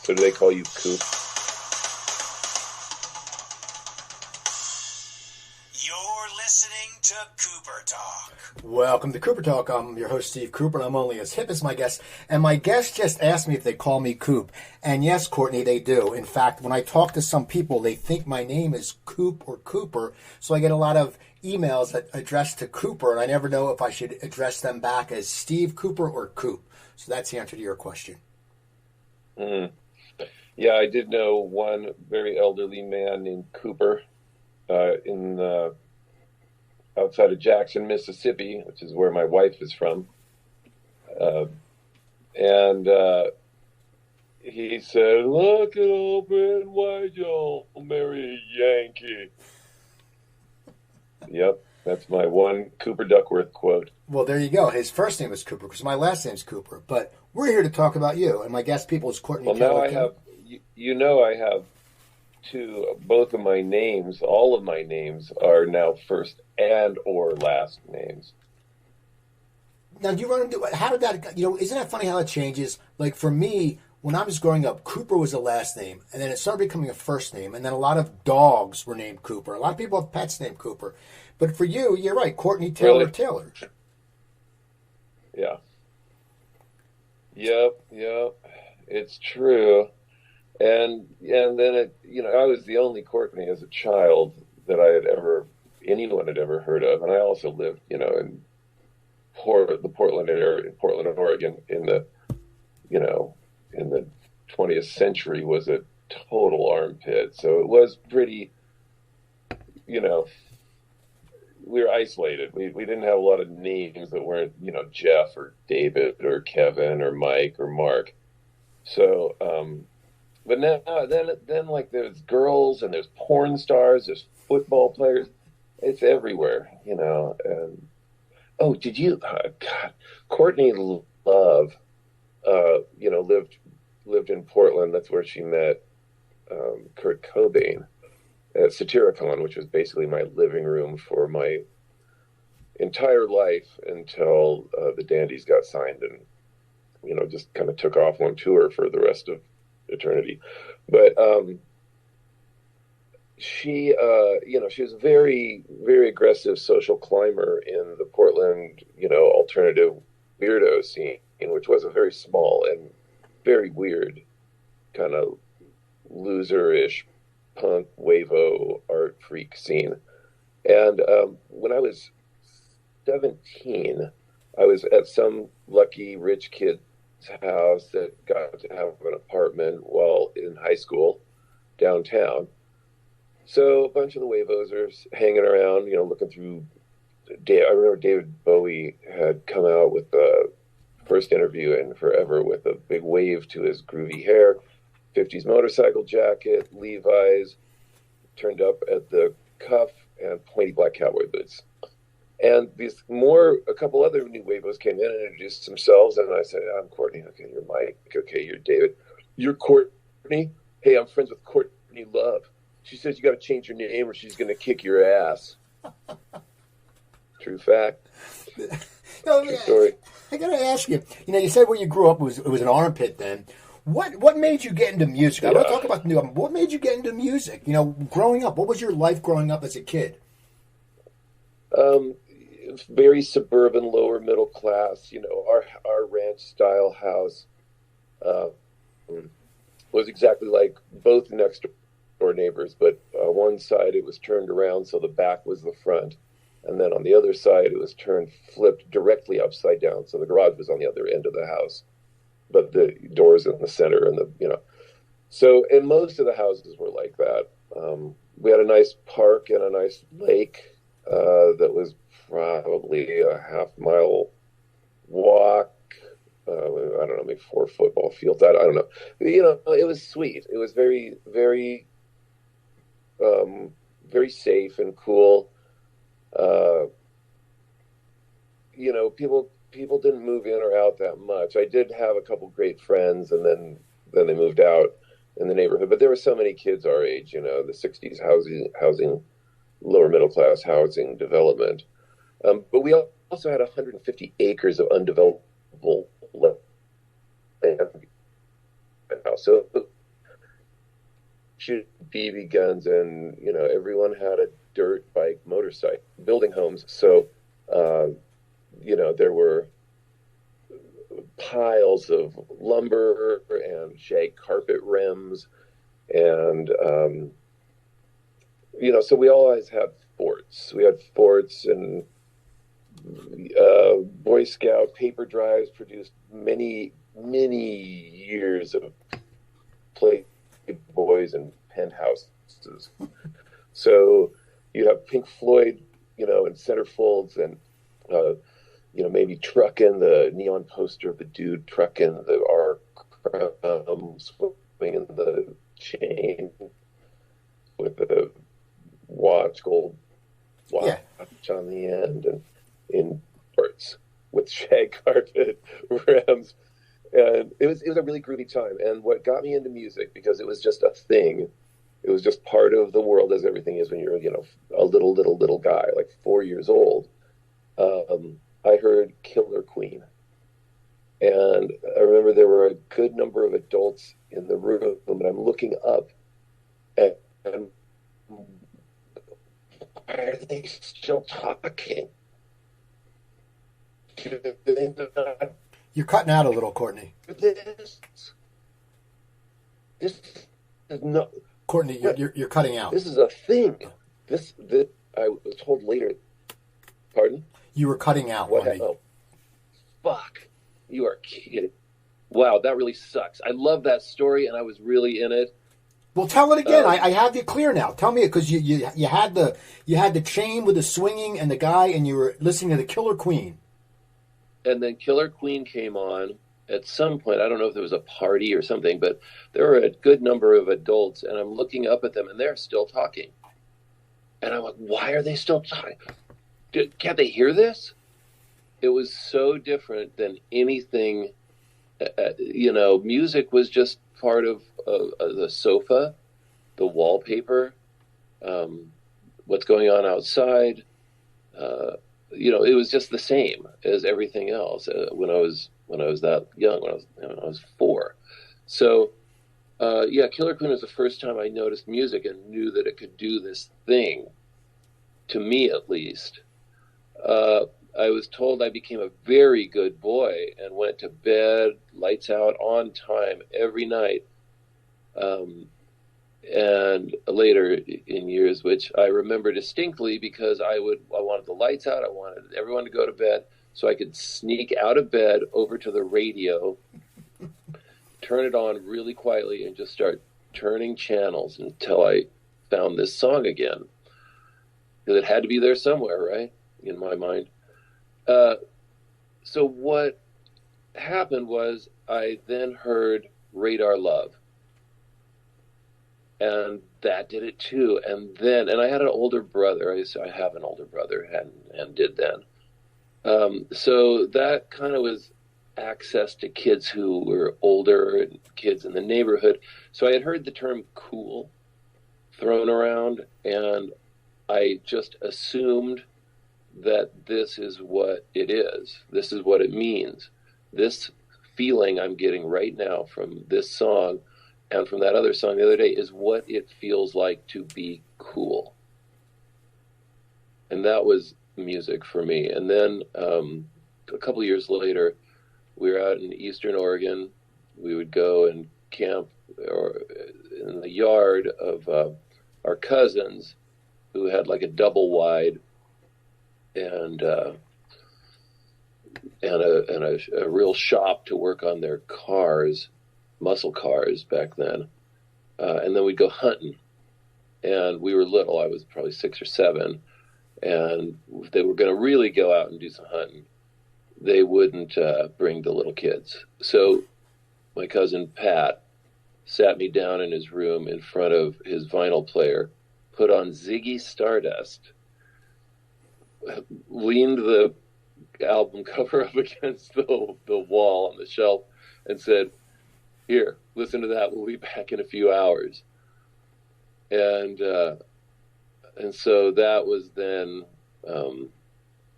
So do they call you Coop? You're listening to Cooper Talk. Welcome to Cooper Talk. I'm your host, Steve Cooper, and I'm only as hip as my guest. And my guest just asked me if they call me Coop. And yes, Courtney, they do. In fact, when I talk to some people, they think my name is Coop or Cooper. So I get a lot of emails that address to Cooper, and I never know if I should address them back as Steve Cooper or Coop. So that's the answer to your question. Mm. Yeah, I did know one very elderly man named Cooper outside of Jackson, Mississippi, which is where my wife is from. And he said, "Look at old red and white, y'all marry a Yankee." Yep, that's my one Cooper Duckworth quote. Well, there you go. His first name is Cooper because my last name's Cooper. But we're here to talk about you, and my guest people is Courtney Taylor-Taylor. Well, now I have, I have both of my names, all of my names are now first and or last names. Now, do you run into, how did that, isn't that funny how it changes? Like for me, when I was growing up, Cooper was a last name, and then it started becoming a first name, and then a lot of dogs were named Cooper. A lot of people have pets named Cooper. But for you, you're right, Courtney Taylor-Taylor. Yeah. Yep, it's true. And then I was the only Courtney as a child that anyone had ever heard of. And I also lived, in the Portland area, in Portland, Oregon, in the 20th century was a total armpit. So it was pretty, we were isolated. We didn't have a lot of names that weren't, Jeff or David or Kevin or Mike or Mark. So, but now, then, like there's girls and there's porn stars, there's football players. It's everywhere, And did you? God, Courtney Love, lived in Portland. That's where she met Kurt Cobain at Satyricon, which was basically my living room for my entire life until the Dandies got signed and just kind of took off on tour for the rest of eternity. But she was a very, very aggressive social climber in the Portland, alternative weirdo scene, which was a very small and very weird kind of loser-ish punk, wavo, art freak scene. And when I was 17, I was at some lucky rich kid house that got to have an apartment while in high school downtown. So a bunch of the Wavos are hanging around, looking through. I remember David Bowie had come out with the first interview in forever with a big wave to his groovy hair, 50s motorcycle jacket, Levi's, turned up at the cuff, and pointy black cowboy boots. And a couple other new Wavos came in and introduced themselves, and I said, "I'm Courtney." "Okay, you're Mike." "Okay, you're David." "You're Courtney?" "Hey, I'm friends with Courtney Love. She says you got to change your name or she's going to kick your ass." True fact. True story. I got to ask you, you said where you grew up it was an armpit then. What made you get into music? I want to talk about the new album. What made you get into music? Growing up, what was your life growing up as a kid? Very suburban, lower middle class. Our ranch style house was exactly like both next door neighbors, but one side it was turned around so the back was the front, and then on the other side it was flipped directly upside down, so the garage was on the other end of the house, but the doors in the center, and and most of the houses were like that. We had a nice park and a nice lake that was probably a half-mile walk. I don't know, maybe 4 football fields. I don't know. It was sweet. It was very, very, very safe and cool. People didn't move in or out that much. I did have a couple great friends, and then they moved out in the neighborhood. But there were so many kids our age. The '60s housing, lower middle class housing development. But we also had 150 acres of undevelopable land. So shooting BB guns, and everyone had a dirt bike motorcycle, building homes. So there were piles of lumber and shag carpet rims, and so we always had forts. We had forts, and Boy Scout paper drives produced many, many years of Playboys and penthouses. So you have Pink Floyd, in centerfolds, and maybe trucking the neon poster of the dude trucking the swinging the chain with the gold watch on the end, and in shorts with shag carpet rims. And it was a really groovy time. And what got me into music, because it was just a thing, it was just part of the world, as everything is when you're, a little guy, like 4 years old. I heard Killer Queen. And I remember there were a good number of adults in the room, and I'm looking up, and why are they still talking? You're cutting out a little, Courtney. This is no... Courtney, you're cutting out. This is a thing. This I was told later. Pardon? You were cutting out. What? Oh, fuck! You are kidding. Wow, that really sucks. I love that story, and I was really in it. Well, tell it again. I have you clear now. Tell me it, because you had the chain with the swinging and the guy, and you were listening to the Killer Queen. And then Killer Queen came on at some point. I don't know if there was a party or something, but there were a good number of adults, and I'm looking up at them, and they're still talking. And I'm like, why are they still talking? Can't they hear this? It was so different than anything. Music was just part of the sofa, the wallpaper, what's going on outside. It was just the same as everything else when I was that young, when I was 4. So, Killer Queen was the first time I noticed music and knew that it could do this thing, to me at least. I was told I became a very good boy and went to bed, lights out, on time every night. And later in years, which I remember distinctly, because I wanted the lights out, I wanted everyone to go to bed, so I could sneak out of bed over to the radio, turn it on really quietly, and just start turning channels until I found this song again. Because it had to be there somewhere, right? In my mind. So what happened was I then heard Radar Love. And that did it too. And I had an older brother. I have an older brother and did then. So that kind of was access to kids who were older and kids in the neighborhood. So I had heard the term cool thrown around, and I just assumed that this is what it is. This is what it means. This feeling I'm getting right now from this song and from that other song the other day is what it feels like to be cool. And that was music for me. And then a couple of years later, we were out in Eastern Oregon. We would go and camp in the yard of our cousins, who had like a double wide and a real shop to work on their cars, muscle cars back then. And then we'd go hunting. And we were little. I was probably 6 or 7. And if they were going to really go out and do some hunting, they wouldn't bring the little kids. So my cousin Pat sat me down in his room in front of his vinyl player, put on Ziggy Stardust, leaned the album cover up against the wall on the shelf, and said, "Here, listen to that. We'll be back in a few hours." And so that was then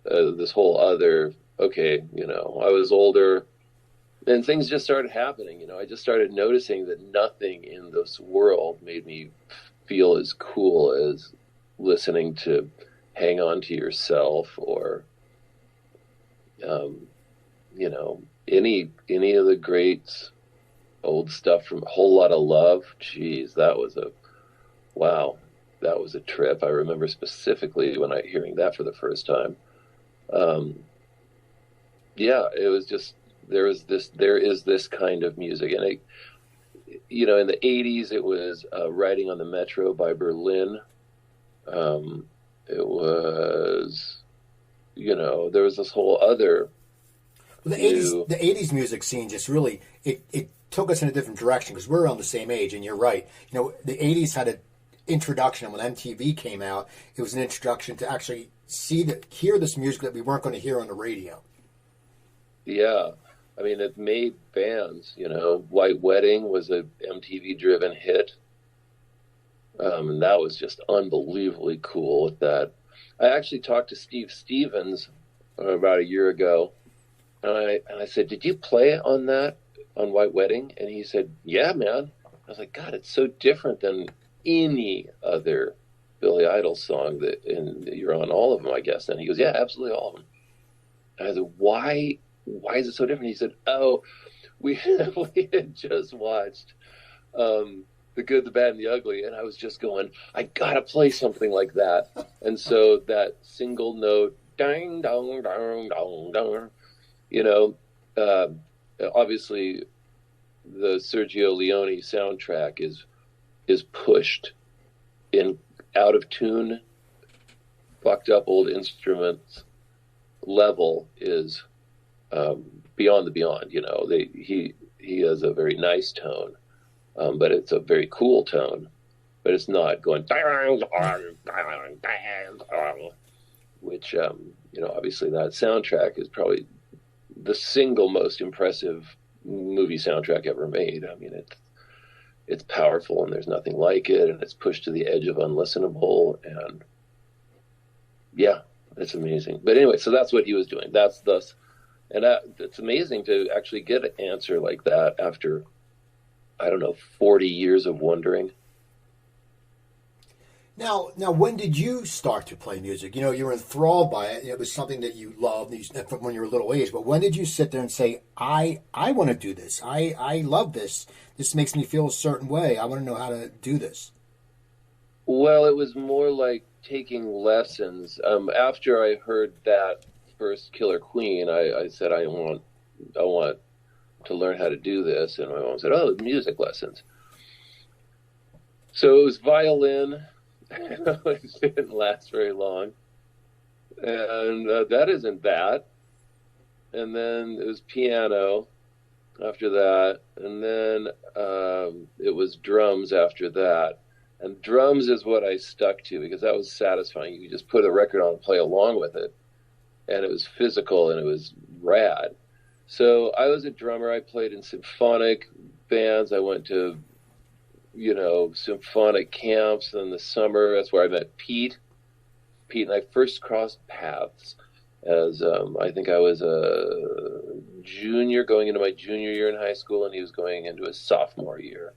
this whole other, okay, I was older, And things just started happening. I just started noticing that nothing in this world made me feel as cool as listening to Hang On to Yourself, or any of the greats, old stuff from A Whole Lot of Love. Geez, that was a trip. I remember specifically when hearing that for the first time. It was just, there is this kind of music. And in the 80s, it was Riding on the Metro by Berlin. It was, there was this whole other. Well, the 80s music scene just really, it took us in a different direction, because we're around the same age, and you're right. The 80s had an introduction. When MTV came out, it was an introduction to actually hear this music that we weren't going to hear on the radio. Yeah. I mean, it made bands, White Wedding was a MTV-driven hit. And that was just unbelievably cool with that. I actually talked to Steve Stevens about a year ago, and I said, "Did you play on White Wedding?" And he said, "Yeah, man." I was like, "God, it's so different than any other Billy Idol song and you're on all of them, I guess." And he goes, "Yeah, absolutely all of them." And I said, "Why is it so different?" He said, "Oh, we had just watched The Good, the Bad, and the Ugly," and I was just going, "I gotta play something like that." And so that single note, dang, dong, dong, dong, dong, obviously the Sergio Leone soundtrack is pushed in out of tune, fucked up old instruments level is beyond the beyond. He has a very nice tone, but it's a very cool tone. But it's not going, which obviously that soundtrack is probably the single most impressive movie soundtrack ever made. I mean, it's powerful, and there's nothing like it, and it's pushed to the edge of unlistenable, and yeah, it's amazing. But anyway, so that's what he was doing. It's amazing to actually get an answer like that after, I don't know, 40 years of wondering. Now, when did you start to play music? You were enthralled by it. It was something that you loved from when you were a little age. But when did you sit there and say, I want to do this. I love this. This makes me feel a certain way. I want to know how to do this. Well, it was more like taking lessons. After I heard that first Killer Queen, I said, I want to learn how to do this. And my mom said, "Oh, music lessons." So it was violin. It didn't last very long. And that isn't that. And then it was piano after that. And then it was drums after that. And drums is what I stuck to, because that was satisfying. You just put a record on and play along with it. And it was physical, and it was rad. So I was a drummer. I played in symphonic bands. I went to symphonic camps in the summer. That's where I met Pete. Pete and I first crossed paths as I think I was a junior, going into my junior year in high school, and he was going into his sophomore year.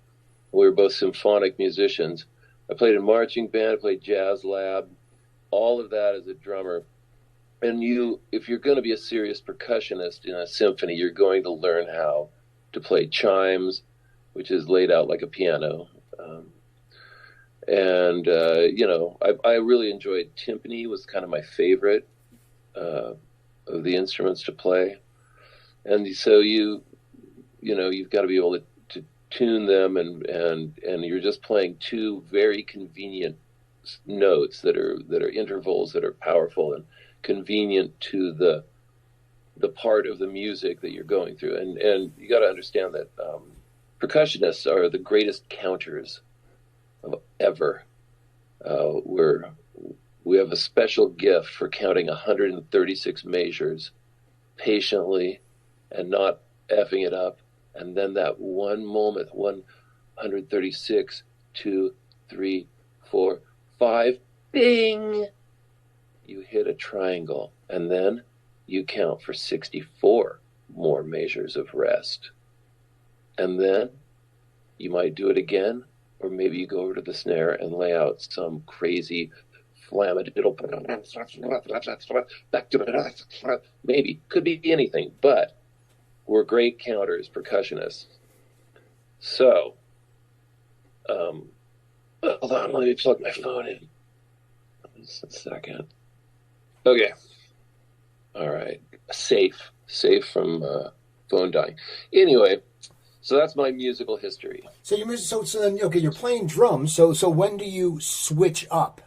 We were both symphonic musicians. I played in marching band, I played jazz lab, all of that as a drummer. And if you're going to be a serious percussionist in a symphony, you're going to learn how to play chimes, which is laid out like a piano. I really enjoyed timpani. Was kind of my favorite of the instruments to play. And so you've got to be able to tune them, and you're just playing two very convenient notes that are intervals that are powerful and convenient to the part of the music that you're going through. And you got to understand that percussionists are the greatest counters of ever. We have a special gift for counting 136 measures patiently and not effing it up. And then that one moment, 136, 2, 3, 4, 5, bing! You hit a triangle, and then you count for 64. more measures of rest. And then you might do it again, or maybe you go over to the snare and lay out some crazy flamadiddle, back to maybe, could be anything, but we're great counters, percussionists. So, hold on, let me plug my phone in. Just a second. Okay. All right. Safe from phone dying. Anyway, so that's my musical history. So then okay, you're playing drums. So when do you switch up?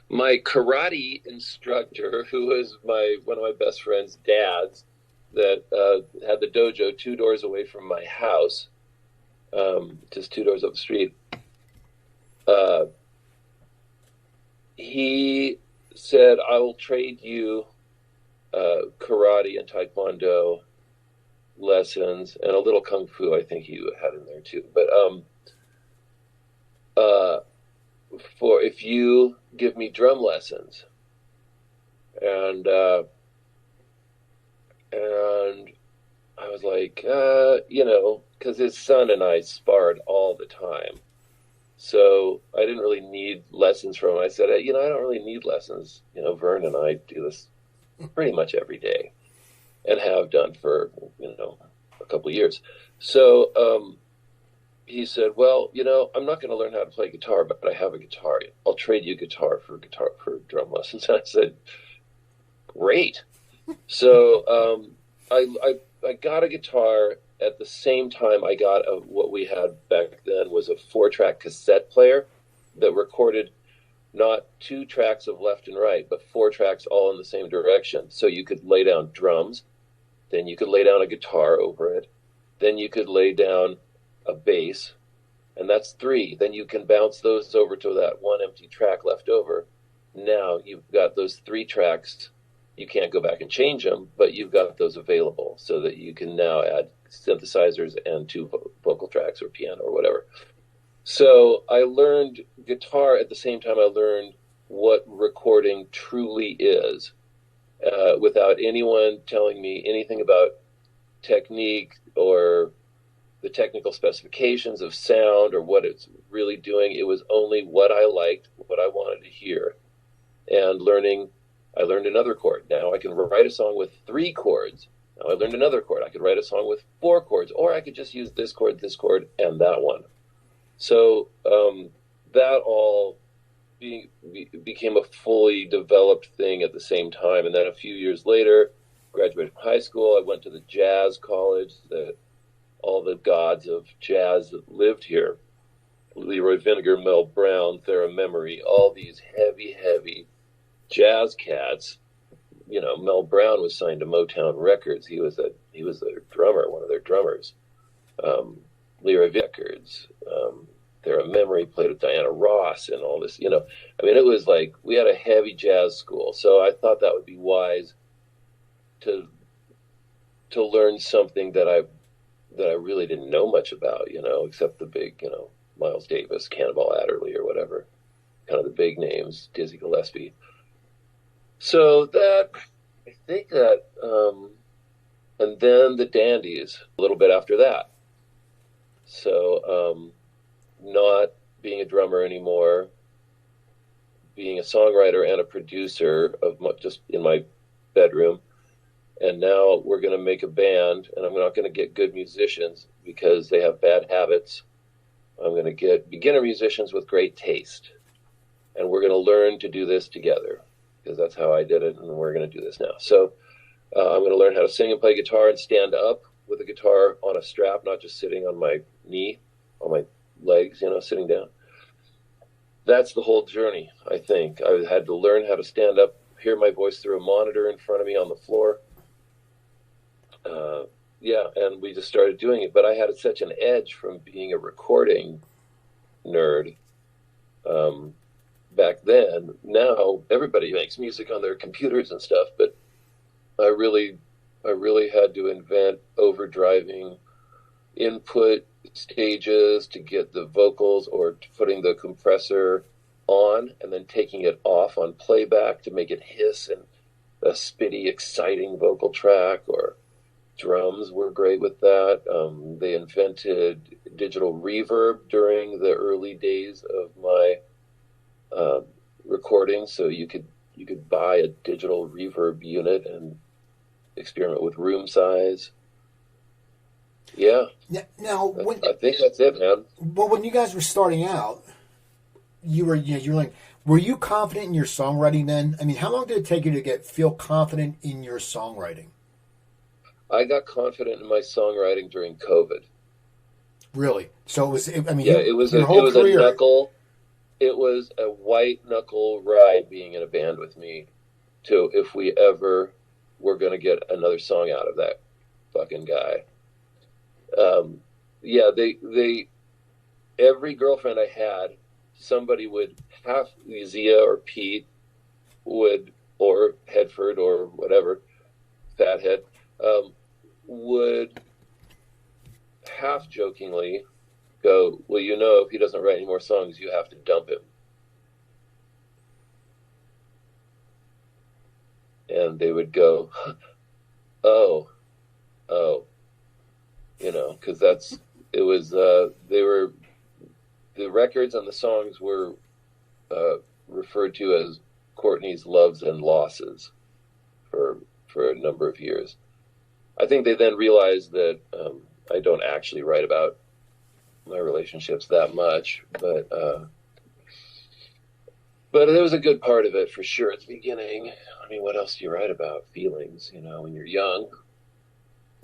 My karate instructor, who was one of my best friend's dads, that had the dojo 2 doors away from my house, just 2 doors up the street. He said, "I will trade you karate and taekwondo lessons and a little kung fu." I think he had in there too. But for if you give me drum lessons, and I was like, because his son and I sparred all the time. So I didn't really need lessons from him. I said, I don't really need lessons. Vern and I do this pretty much every day and have done for, a couple of years. So he said, well, I'm not going to learn how to play guitar, but I have a guitar. I'll trade you guitar for drum lessons. And I said, great. So I got a guitar. At the same time, I got what we had back then was a 4-track cassette player that recorded not 2 tracks of left and right, but 4 tracks all in the same direction. So you could lay down drums, then you could lay down a guitar over it, then you could lay down a bass, and that's 3. Then you can bounce those over to that 1 empty track left over. Now you've got those 3 tracks. You can't go back and change them, but you've got those available so that you can now add synthesizers and 2 vocal tracks or piano or whatever. So I learned guitar at the same time I learned what recording truly is, without anyone telling me anything about technique or the technical specifications of sound or what it's really doing. It was only what I liked, what I wanted to hear. And I learned another chord. Now I can write a song with 3 chords. Now I learned another chord. I could write a song with 4 chords, or I could just use this chord, and that one. So that all became a fully developed thing at the same time. And then a few years later, graduated from high school, I went to the jazz college that all the gods of jazz that lived here, Leroy Vinnegar, Mel Brown, Thera Memory, all these heavy jazz cats. Mel Brown was signed to Motown Records. He was their drummer, one of their drummers. Leroy Records, Thera Memory played with Diana Ross and all this. It was like we had a heavy jazz school. So I thought that would be wise to learn something that I really didn't know much about, except the big, Miles Davis, Cannonball Adderley, or whatever, kind of the big names, Dizzy Gillespie. So I think that, and then the Dandies a little bit after that. So, not being a drummer anymore, being a songwriter and a producer just in my bedroom. And now we're going to make a band, and I'm not going to get good musicians because they have bad habits. I'm going to get beginner musicians with great taste. And we're going to learn to do this together, because that's how I did it, and we're going to do this now. So I'm going to learn how to sing and play guitar and stand up with a guitar on a strap, not just sitting on my knee, on my legs, sitting down. That's the whole journey, I think. I had to learn how to stand up, hear my voice through a monitor in front of me on the floor. And we just started doing it. But I had such an edge from being a recording nerd back then. Now everybody makes music on their computers and stuff, but I really had to invent overdriving input stages to get the vocals, or putting the compressor on and then taking it off on playback to make it hiss. And a spitty, exciting vocal track, or drums were great with that. They invented digital reverb during the early days of my recording, so you could buy a digital reverb unit and experiment with room size. Yeah. Now, I think that's it, man. Well, when you guys were starting out, you were like, were you confident in your songwriting then? I mean, how long did it take you to feel confident in your songwriting? I got confident in my songwriting during COVID. Really? So it was. I mean, yeah, it was a knuckle. It was a white knuckle ride being in a band with me, to if we ever were going to get another song out of that fucking guy. Yeah, they every girlfriend I had, somebody would have Zia or Pete would, or Headford or whatever, Fathead, would half jokingly go, well, you know, if he doesn't write any more songs, you have to dump him. And they would go, oh, you know, because they were, the records and the songs were referred to as Courtney's loves and losses for a number of years. I think they then realized that I don't actually write about my relationships that much, but there was a good part of it for sure at the beginning. I mean, what else do you write about? Feelings, you know, when you're young.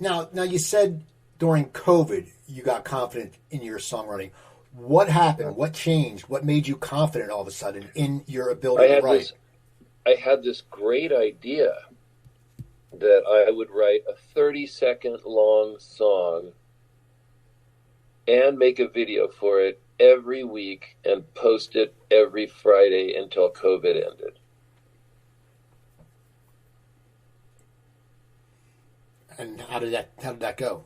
Now you said during COVID you got confident in your songwriting. What happened? What changed? What made you confident all of a sudden in your ability to write? I had this great idea that I would write a 30-second long song and make a video for it every week and post it every Friday until COVID ended. And how did that go?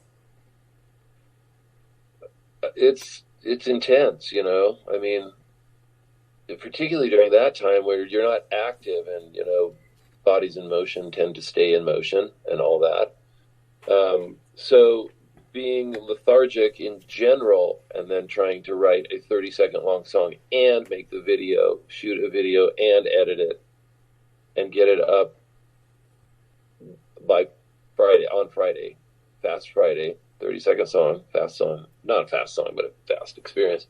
It's intense, you know. I mean, particularly during that time where you're not active and, you know, bodies in motion tend to stay in motion and all that. So being lethargic in general and then trying to write a 30-second long song and make the video, shoot a video and edit it and get it up by Friday, fast Friday, 30-second song, fast song, not a fast song, but a fast experience.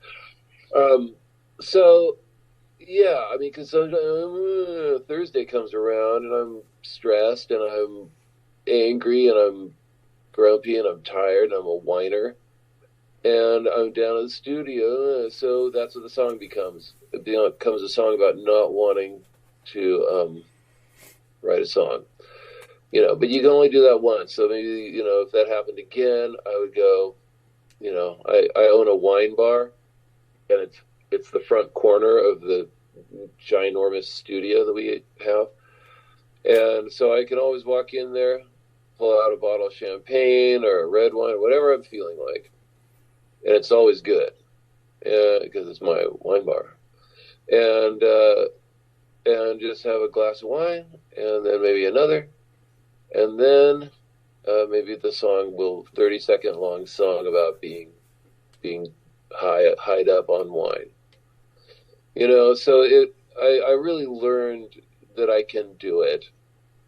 So, yeah, I mean, because Thursday comes around and I'm stressed and I'm angry and I'm grumpy and I'm tired and I'm a whiner and I'm down in the studio. So that's what the song becomes. It becomes a song about not wanting to write a song. You know, but you can only do that once. So maybe, you know, if that happened again, I would go, you know, I own a wine bar and it's the front corner of the ginormous studio that we have. And so I can always walk in there, pull out a bottle of champagne or a red wine, whatever I'm feeling like. And it's always good because it's my wine bar. And just have a glass of wine and then maybe another. And then maybe the song 30-second long song about being hied up on wine. You know, so I really learned that I can do it.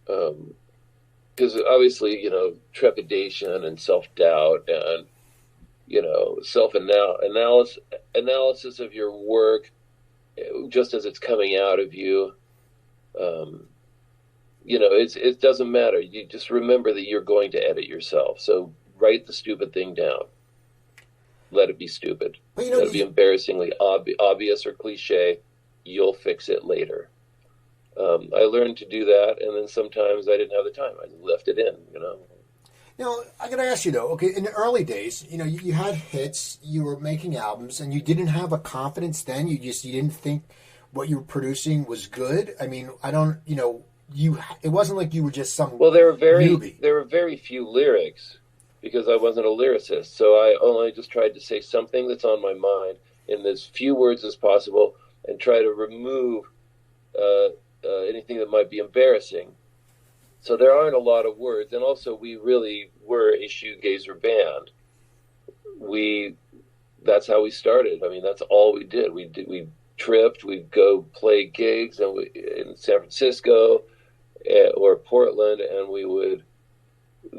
Because obviously, you know, trepidation and self-doubt and, you know, analysis of your work just as it's coming out of you. You know, it doesn't matter. You just remember that you're going to edit yourself. So write the stupid thing down. Let it be stupid. But, you know, let it be embarrassingly obvious or cliche. You'll fix it later. I learned to do that, and then sometimes I didn't have the time. I left it in, you know. Now, I got to ask you, though, okay, in the early days, you know, you had hits, you were making albums, and you didn't have a confidence then? You didn't think what you were producing was good? I mean, you know, it wasn't like you were just some newbie. There were very few lyrics because I wasn't a lyricist. So I only just tried to say something that's on my mind in as few words as possible and try to remove anything that might be embarrassing. So there aren't a lot of words. And also, we really were a shoegazer band. That's how we started. I mean, that's all we did. We tripped, we'd go play gigs in San Francisco or Portland, and we would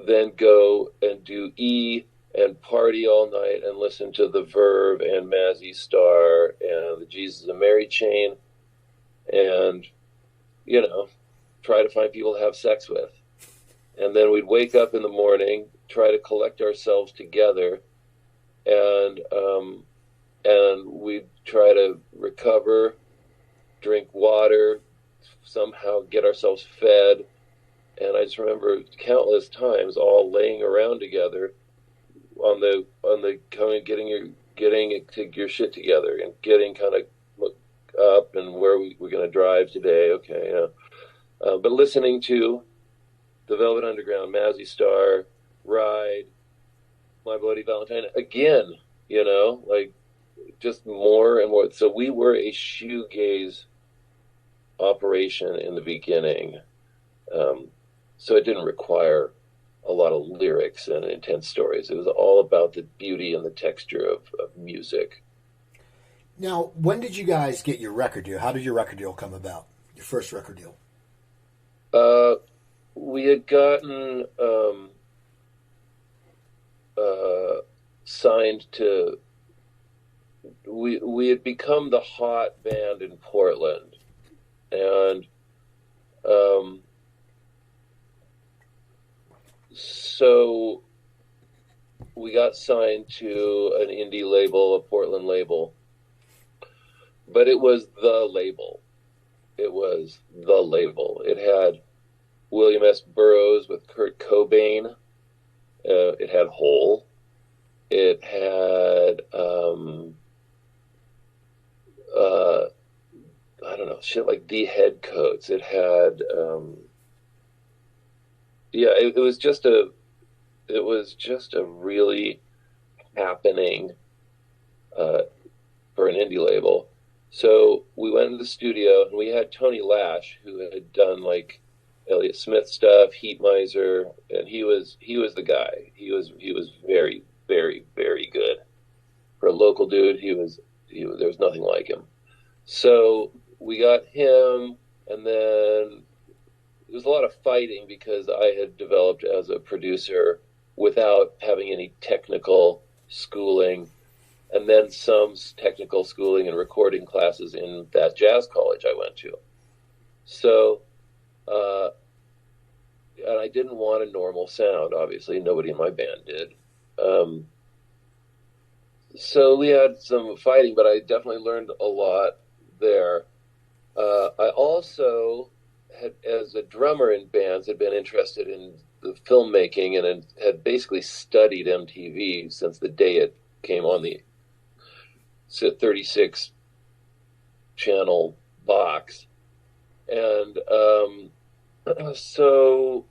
then go and do and party all night and listen to the Verve and Mazzy Star and the Jesus and Mary Chain, and try to find people to have sex with. And then we'd wake up in the morning, try to collect ourselves together, and we'd try to recover, drink water, somehow get ourselves fed. And I just remember countless times all laying around together on the kind of getting your shit together and getting kind of up and where we're going to drive today. Okay, but listening to the Velvet Underground, Mazzy Star, Ride, My Bloody Valentine again. Like just more and more. So we were a shoegaze operation in the beginning. So it didn't require a lot of lyrics and intense stories. It was all about the beauty and the texture of music. Now, when did you guys get your record deal? How did your record deal come about? Your first record deal? We had gotten signed to. We had become the hot band in Portland, and so we got signed to an indie label, a Portland label, but it was the label. It was the label. It had William S. Burroughs with Kurt Cobain. It had Hole. It had I don't know, shit like The Headcoats. It had it was just a really happening for an indie label. So we went into the studio and we had Tony Lash, who had done like Elliott Smith stuff, Heat Miser, and he was the guy. He was very, very, very good. For a local dude, there was nothing like him. So we got him, and then there was a lot of fighting because I had developed as a producer without having any technical schooling, and then some technical schooling and recording classes in that jazz college I went to. So, and I didn't want a normal sound, obviously. Nobody in my band did. So we had some fighting, but I definitely learned a lot there. I also had, as a drummer in bands, had been interested in the filmmaking and had basically studied MTV since the day it came on the 36 channel box. And so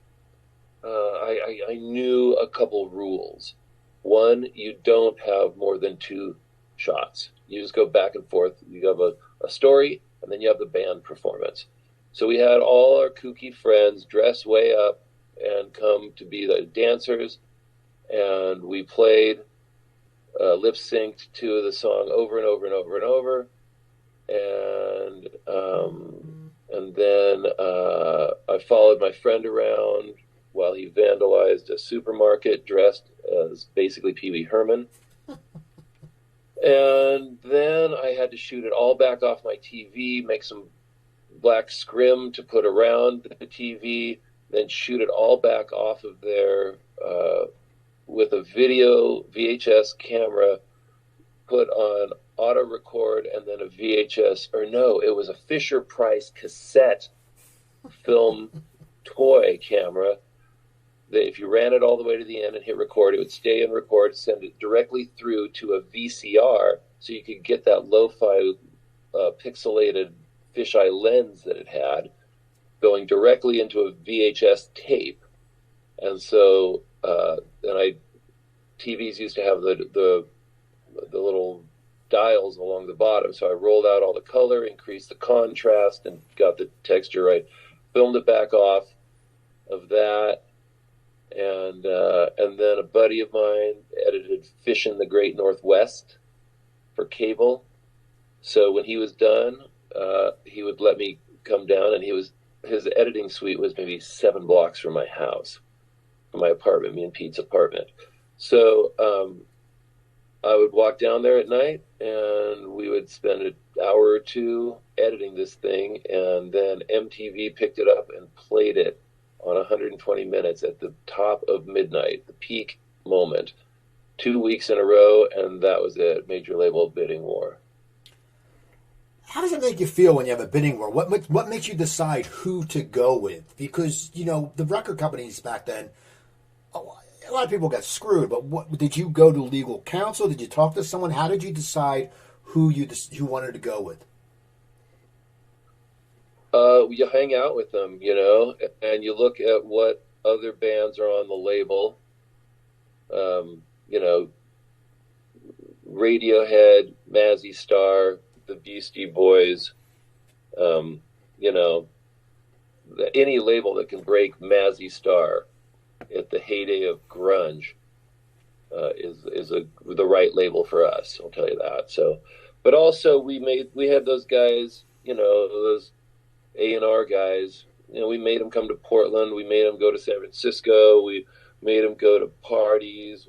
I knew a couple rules. One, you don't have more than 2 shots. You just go back and forth. You have a story, and then you have the band performance. So we had all our kooky friends dress way up and come to be the dancers, and we played lip synced to the song over and over and over and over, and then I followed my friend around while he vandalized a supermarket dressed as basically Pee Wee Herman. And then I had to shoot it all back off my TV, make some black scrim to put around the TV, then shoot it all back off of there with a video VHS camera, put on auto record, and then a VHS, or no, it was a Fisher-Price cassette film toy camera that if you ran it all the way to the end and hit record, it would stay in record, send it directly through to a VCR so you could get that lo-fi pixelated fisheye lens that it had going directly into a VHS tape. And so, TVs used to have the little dials along the bottom. So I rolled out all the color, increased the contrast, and got the texture right, filmed it back off, of that. And then a buddy of mine edited Fish in the Great Northwest for cable. So when he was done, he would let me come down, and his editing suite was maybe 7 blocks from my house, from my apartment, me and Pete's apartment. So I would walk down there at night, and we would spend an hour or two editing this thing, and then MTV picked it up and played it on 120 minutes at the top of midnight, the peak moment, 2 weeks in a row, and that was it. Major label bidding war. How does it make you feel when you have a bidding war? What makes you decide who to go with? Because, the record companies back then, a lot of people got screwed, but did you go to legal counsel? Did you talk to someone? How did you decide who you wanted to go with? You hang out with them, and you look at what other bands are on the label. Radiohead, Mazzy Star, the Beastie Boys, any label that can break Mazzy Star at the heyday of grunge is the right label for us. I'll tell you that. So, but also we had those guys, those A&R guys. We made them come to Portland. We made them go to San Francisco. We made them go to parties.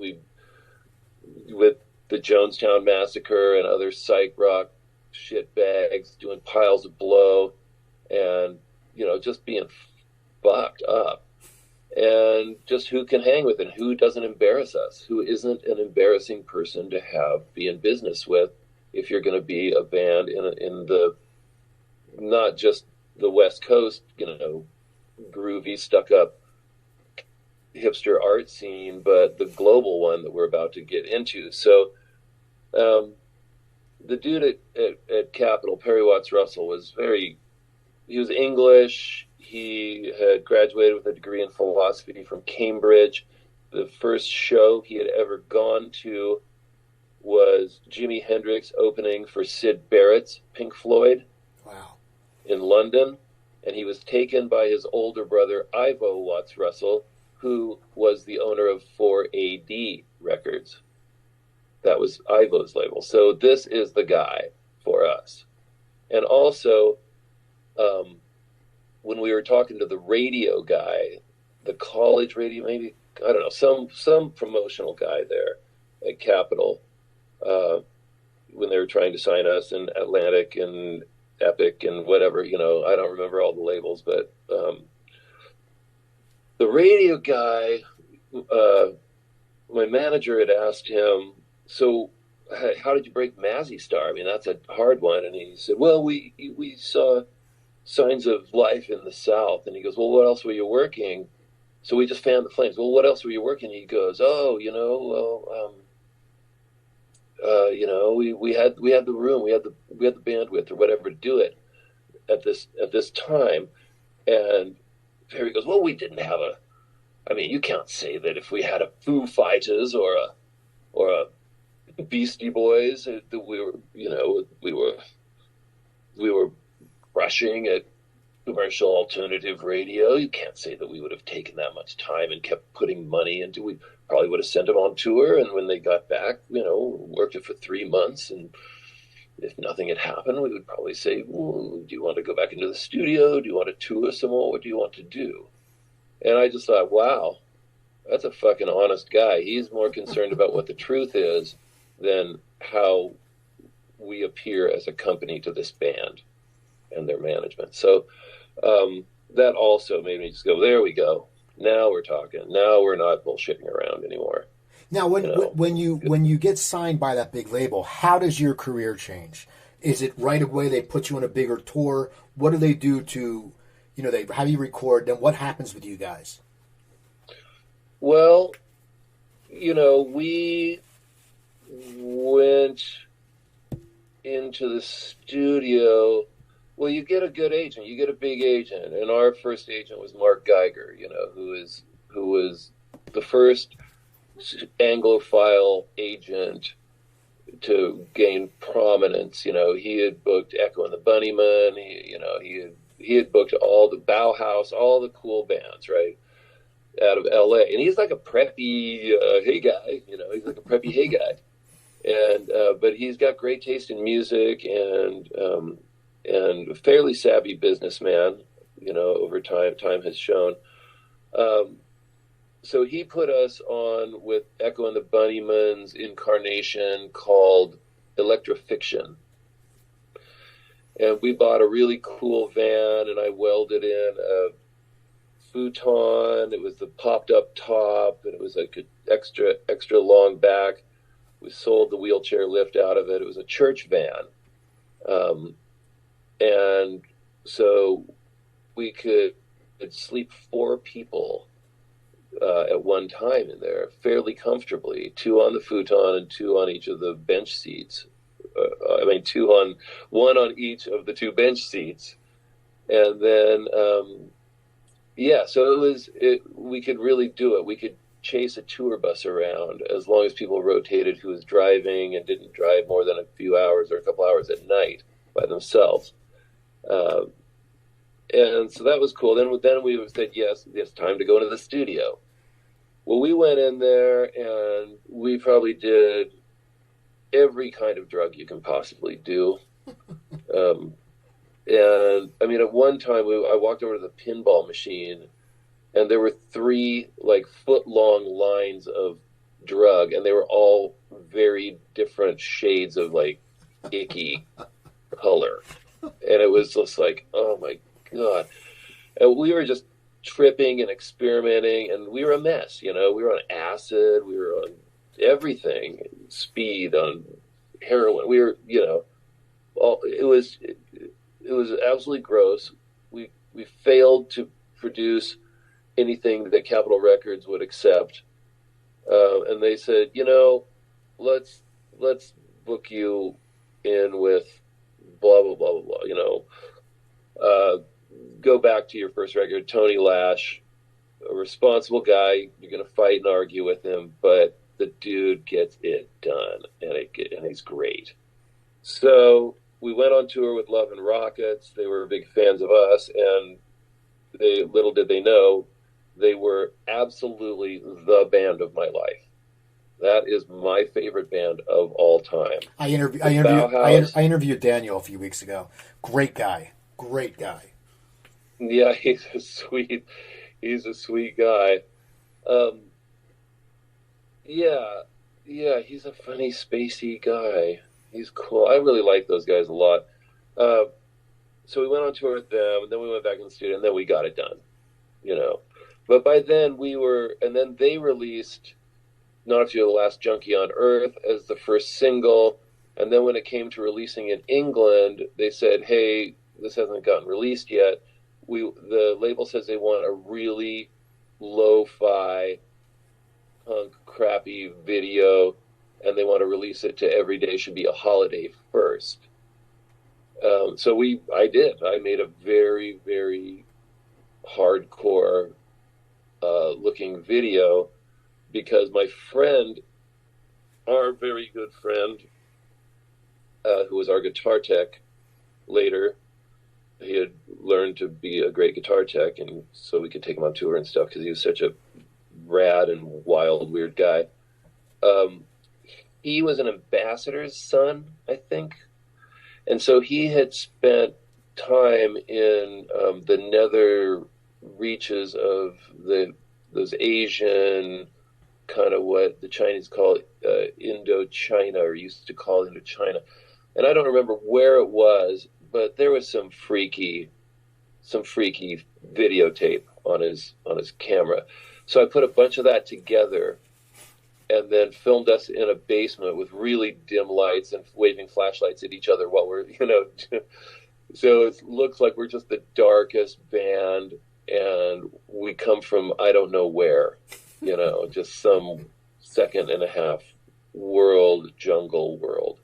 With the Jonestown Massacre and other psych rock shitbags doing piles of blow, and just being fucked up, and just who can hang with it, who doesn't embarrass us, who isn't an embarrassing person to be in business with if you're going to be a band in the not just the West Coast, groovy, stuck up hipster art scene, but the global one that we're about to get into. So the dude at Capitol, Perry Watts Russell, he was English. He had graduated with a degree in philosophy from Cambridge. The first show he had ever gone to was Jimi Hendrix opening for Syd Barrett's Pink Floyd. Wow. In London. And he was taken by his older brother, Ivo Watts Russell, who was the owner of 4AD Records. That was Ivo's label. So this is the guy for us. And also, when we were talking to the radio guy, the college radio, maybe, I don't know, some promotional guy there at Capitol, when they were trying to sign us in Atlantic and Epic and whatever, I don't remember all the labels, but the radio guy, my manager had asked him, so how did you break Mazzy Star? I mean, that's a hard one. And he said, well, we saw signs of life in the South. And he goes, well, what else were you working? So we just fanned the flames. Well, what else were you working? He goes, we had the room, we had the bandwidth or whatever to do it at this time. And Perry goes, well, we didn't have you can't say that if we had a Foo Fighters or a Beastie Boys, that we were rushing at commercial alternative radio. You can't say that we would have taken that much time and kept putting money into. We probably would have sent them on tour, and when they got back, worked it for 3 months, and if nothing had happened, we would probably say, well, do you want to go back into the studio? Do you want to tour some more? What do you want to do? And I just thought, wow, that's a fucking honest guy. He's more concerned about what the truth is than how we appear as a company to this band and their management. So that also made me just go, there we go. Now we're talking. Now we're not bullshitting around anymore. Now, when you get signed by that big label, how does your career change? Is it right away they put you on a bigger tour? What do they do to, they have you record? Then what happens with you guys? Well, we went into the studio. Well, you get a good agent. You get a big agent. And our first agent was Mark Geiger, who was the first Anglophile agent to gain prominence. He had booked Echo and the Bunnymen. He had booked all the Bauhaus, all the cool bands, right? out of LA, and he's like a preppy hey guy, he's like a preppy hey guy, and but he's got great taste in music and a fairly savvy businessman, over time has shown. So he put us on with Echo and the Bunnymen's incarnation called Electrofiction. And we bought a really cool van, and I welded in a futon. It was the popped up top, and it was like an extra long back. We sold the wheelchair lift out of it. It was a church van. And so we could sleep 4 people at one time in there fairly comfortably, 2 on the futon and 2 on each of the bench seats. One on each of the 2 bench seats. And then, so we could really do it. We could chase a tour bus around as long as people rotated who was driving and didn't drive more than a few hours or a couple hours at night by themselves. And so that was cool. Then we said, yes, it's time to go into the studio. Well, we went in there and we probably did every kind of drug you can possibly do. And I mean, at one time I walked over to the pinball machine and there were 3 like foot-long lines of drug, and they were all very different shades of like icky color. And it was just like, oh my God. And we were just tripping and experimenting, and we were a mess, We were on acid, we were on everything, speed, on heroin. We were, it was absolutely gross. We failed to produce anything that Capitol Records would accept. And they said, let's book you in with blah, blah, blah, blah, blah, go back to your first record. Tony Lash, a responsible guy. You're going to fight and argue with him, but the dude gets it done, and he's great. So we went on tour with Love and Rockets. They were big fans of us, and little did they know, they were absolutely the band of my life. That is my favorite band of all time. I interviewed Daniel a few weeks ago. Great guy. Yeah, he's a sweet guy. He's a funny, spacey guy. He's cool. I really like those guys a lot. So we went on tour with them, and then we went back in the studio, and then we got it done, But by then and then they released Not If You're the Last Junkie on Earth as the first single. And then when it came to releasing in England, they said, hey, this hasn't gotten released yet. The label says they want a really lo-fi, punk, crappy video, and they want to release it to Every Day Should Be a Holiday first. So I did. I made a very, very hardcore looking video because my friend, our very good friend, who was our guitar tech later, he had learned to be a great guitar tech, and so we could take him on tour and stuff because he was such a rad and wild, weird guy. He was an ambassador's son, I think. And so he had spent time in the nether reaches of those Asian, kind of what the Chinese call Indochina, or used to call Indochina. And I don't remember where it was, but there was some freaky videotape on his camera. So I put a bunch of that together and then filmed us in a basement with really dim lights and waving flashlights at each other while we're, so it looks like we're just the darkest band, and we come from I don't know where, just some second and a half jungle world.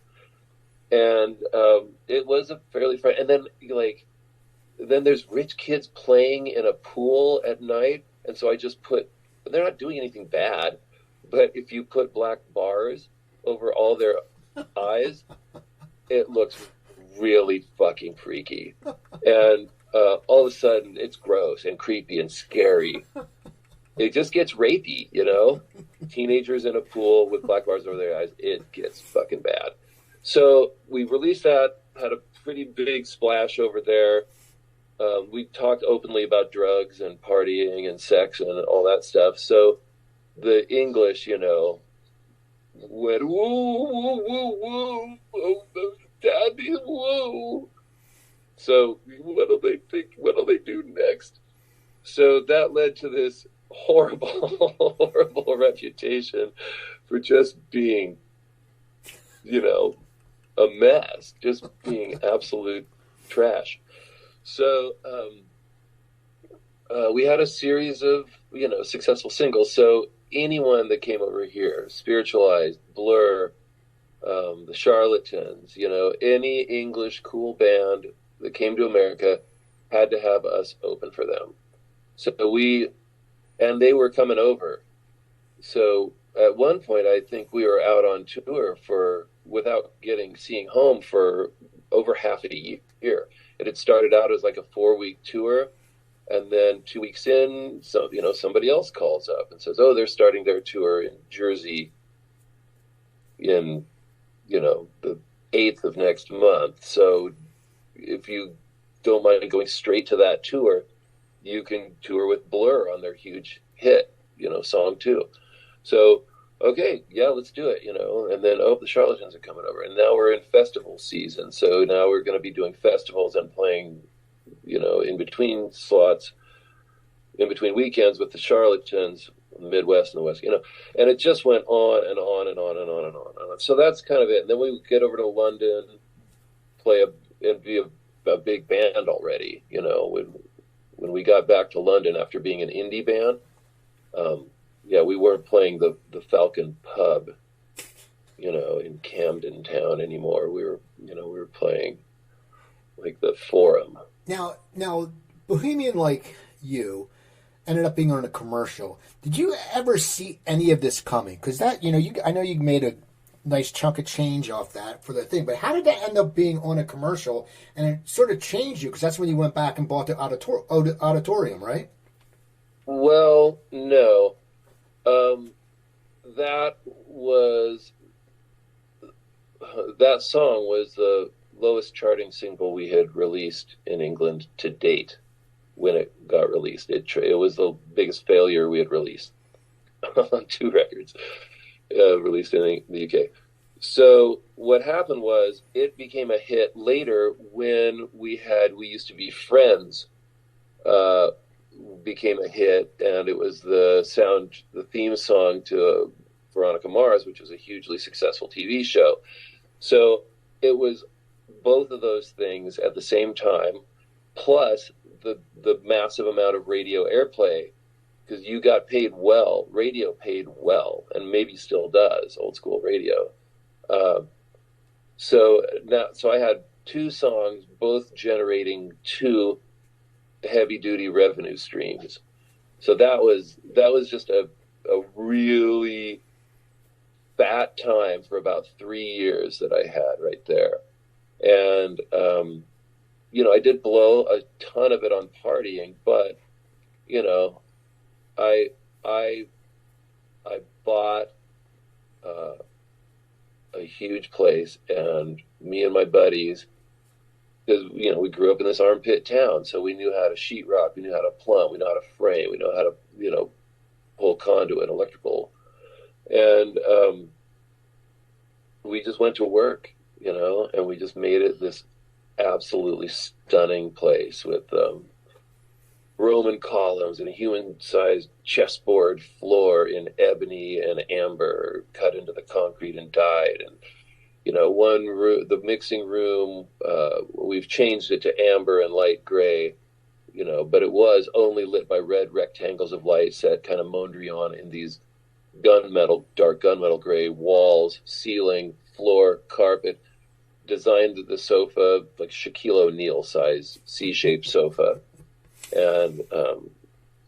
And it was a fairly fun. And then then there's rich kids playing in a pool at night, and so I just they're not doing anything bad, but if you put black bars over all their eyes, it looks really fucking freaky. And all of a sudden, it's gross and creepy and scary. it just gets rapey, you know? Teenagers in a pool with black bars over their eyes, it gets fucking bad. So we released that, had a pretty big splash over there. We talked openly about drugs and partying and sex and all that stuff. So the English, you know, went, woo, woo, woo, woo, oh, daddy, woo. So what'll they think? What'll they do next? So that led to this horrible, horrible reputation for just being, you know, a mess, just being absolute trash. So we had a series of, you know, successful singles. So anyone that came over here, Spiritualized, Blur, the Charlatans, you know, any English cool band that came to America had to have us open for them. So and they were coming over. So at one point, I think we were out on tour without seeing home for over half a year. It had started out as like a 4-week tour. And then 2 weeks in, so, you know, somebody else calls up and says, oh, they're starting their tour in Jersey in, you know, the 8th of next month. So if you don't mind going straight to that tour, you can tour with Blur on their huge hit, you know, song 2. So, okay, yeah, let's do it, you know. And then, the Charlatans are coming over. And now we're in festival season. So now we're going to be doing festivals and playing, you know, in between slots, in between weekends with the Charlatans, the Midwest and the West, you know. And it just went on and on and on and on and on and on. So that's kind of it. And then we get over to London, and be a big band already, you know. When we got back to London after being an indie band, yeah, we weren't playing the Falcon Pub, you know, in Camden Town anymore. We were playing like the Forum. Now, Bohemian Like You ended up being on a commercial. Did you ever see any of this coming? Because that, you know, I know you made a nice chunk of change off that for the thing, but how did that end up being on a commercial? And it sort of changed you, because that's when you went back and bought the auditorium, right? Well, no. That song was the lowest charting single we had released in England to date when it got released. It was the biggest failure we had released on 2 records released in the UK. So what happened was it became a hit later when We Used to Be Friends became a hit, and it was the theme song to Veronica Mars, which was a hugely successful TV show. So it was both of those things at the same time, plus the massive amount of radio airplay, because you got paid well. Radio paid well, and maybe still does, old school radio. So I had 2 songs, both generating 2 heavy duty revenue streams. So that was just a really fat time for about 3 years that I had right there. And, you know, I did blow a ton of it on partying, but, you know, I bought a huge place, and me and my buddies, because, you know, we grew up in this armpit town, so we knew how to sheetrock, we knew how to plumb, we know how to frame, we know how to, you know, pull conduit, electrical, and we just went to work, you know, and we just made it this absolutely stunning place with Roman columns and a human-sized chessboard floor in ebony and amber cut into the concrete and dyed. And, you know, the mixing room, we've changed it to amber and light gray, you know, but it was only lit by red rectangles of light set kind of Mondrian in these dark gunmetal gray walls, ceiling, floor, carpet. Designed the sofa like Shaquille O'Neal size C-shaped sofa. And,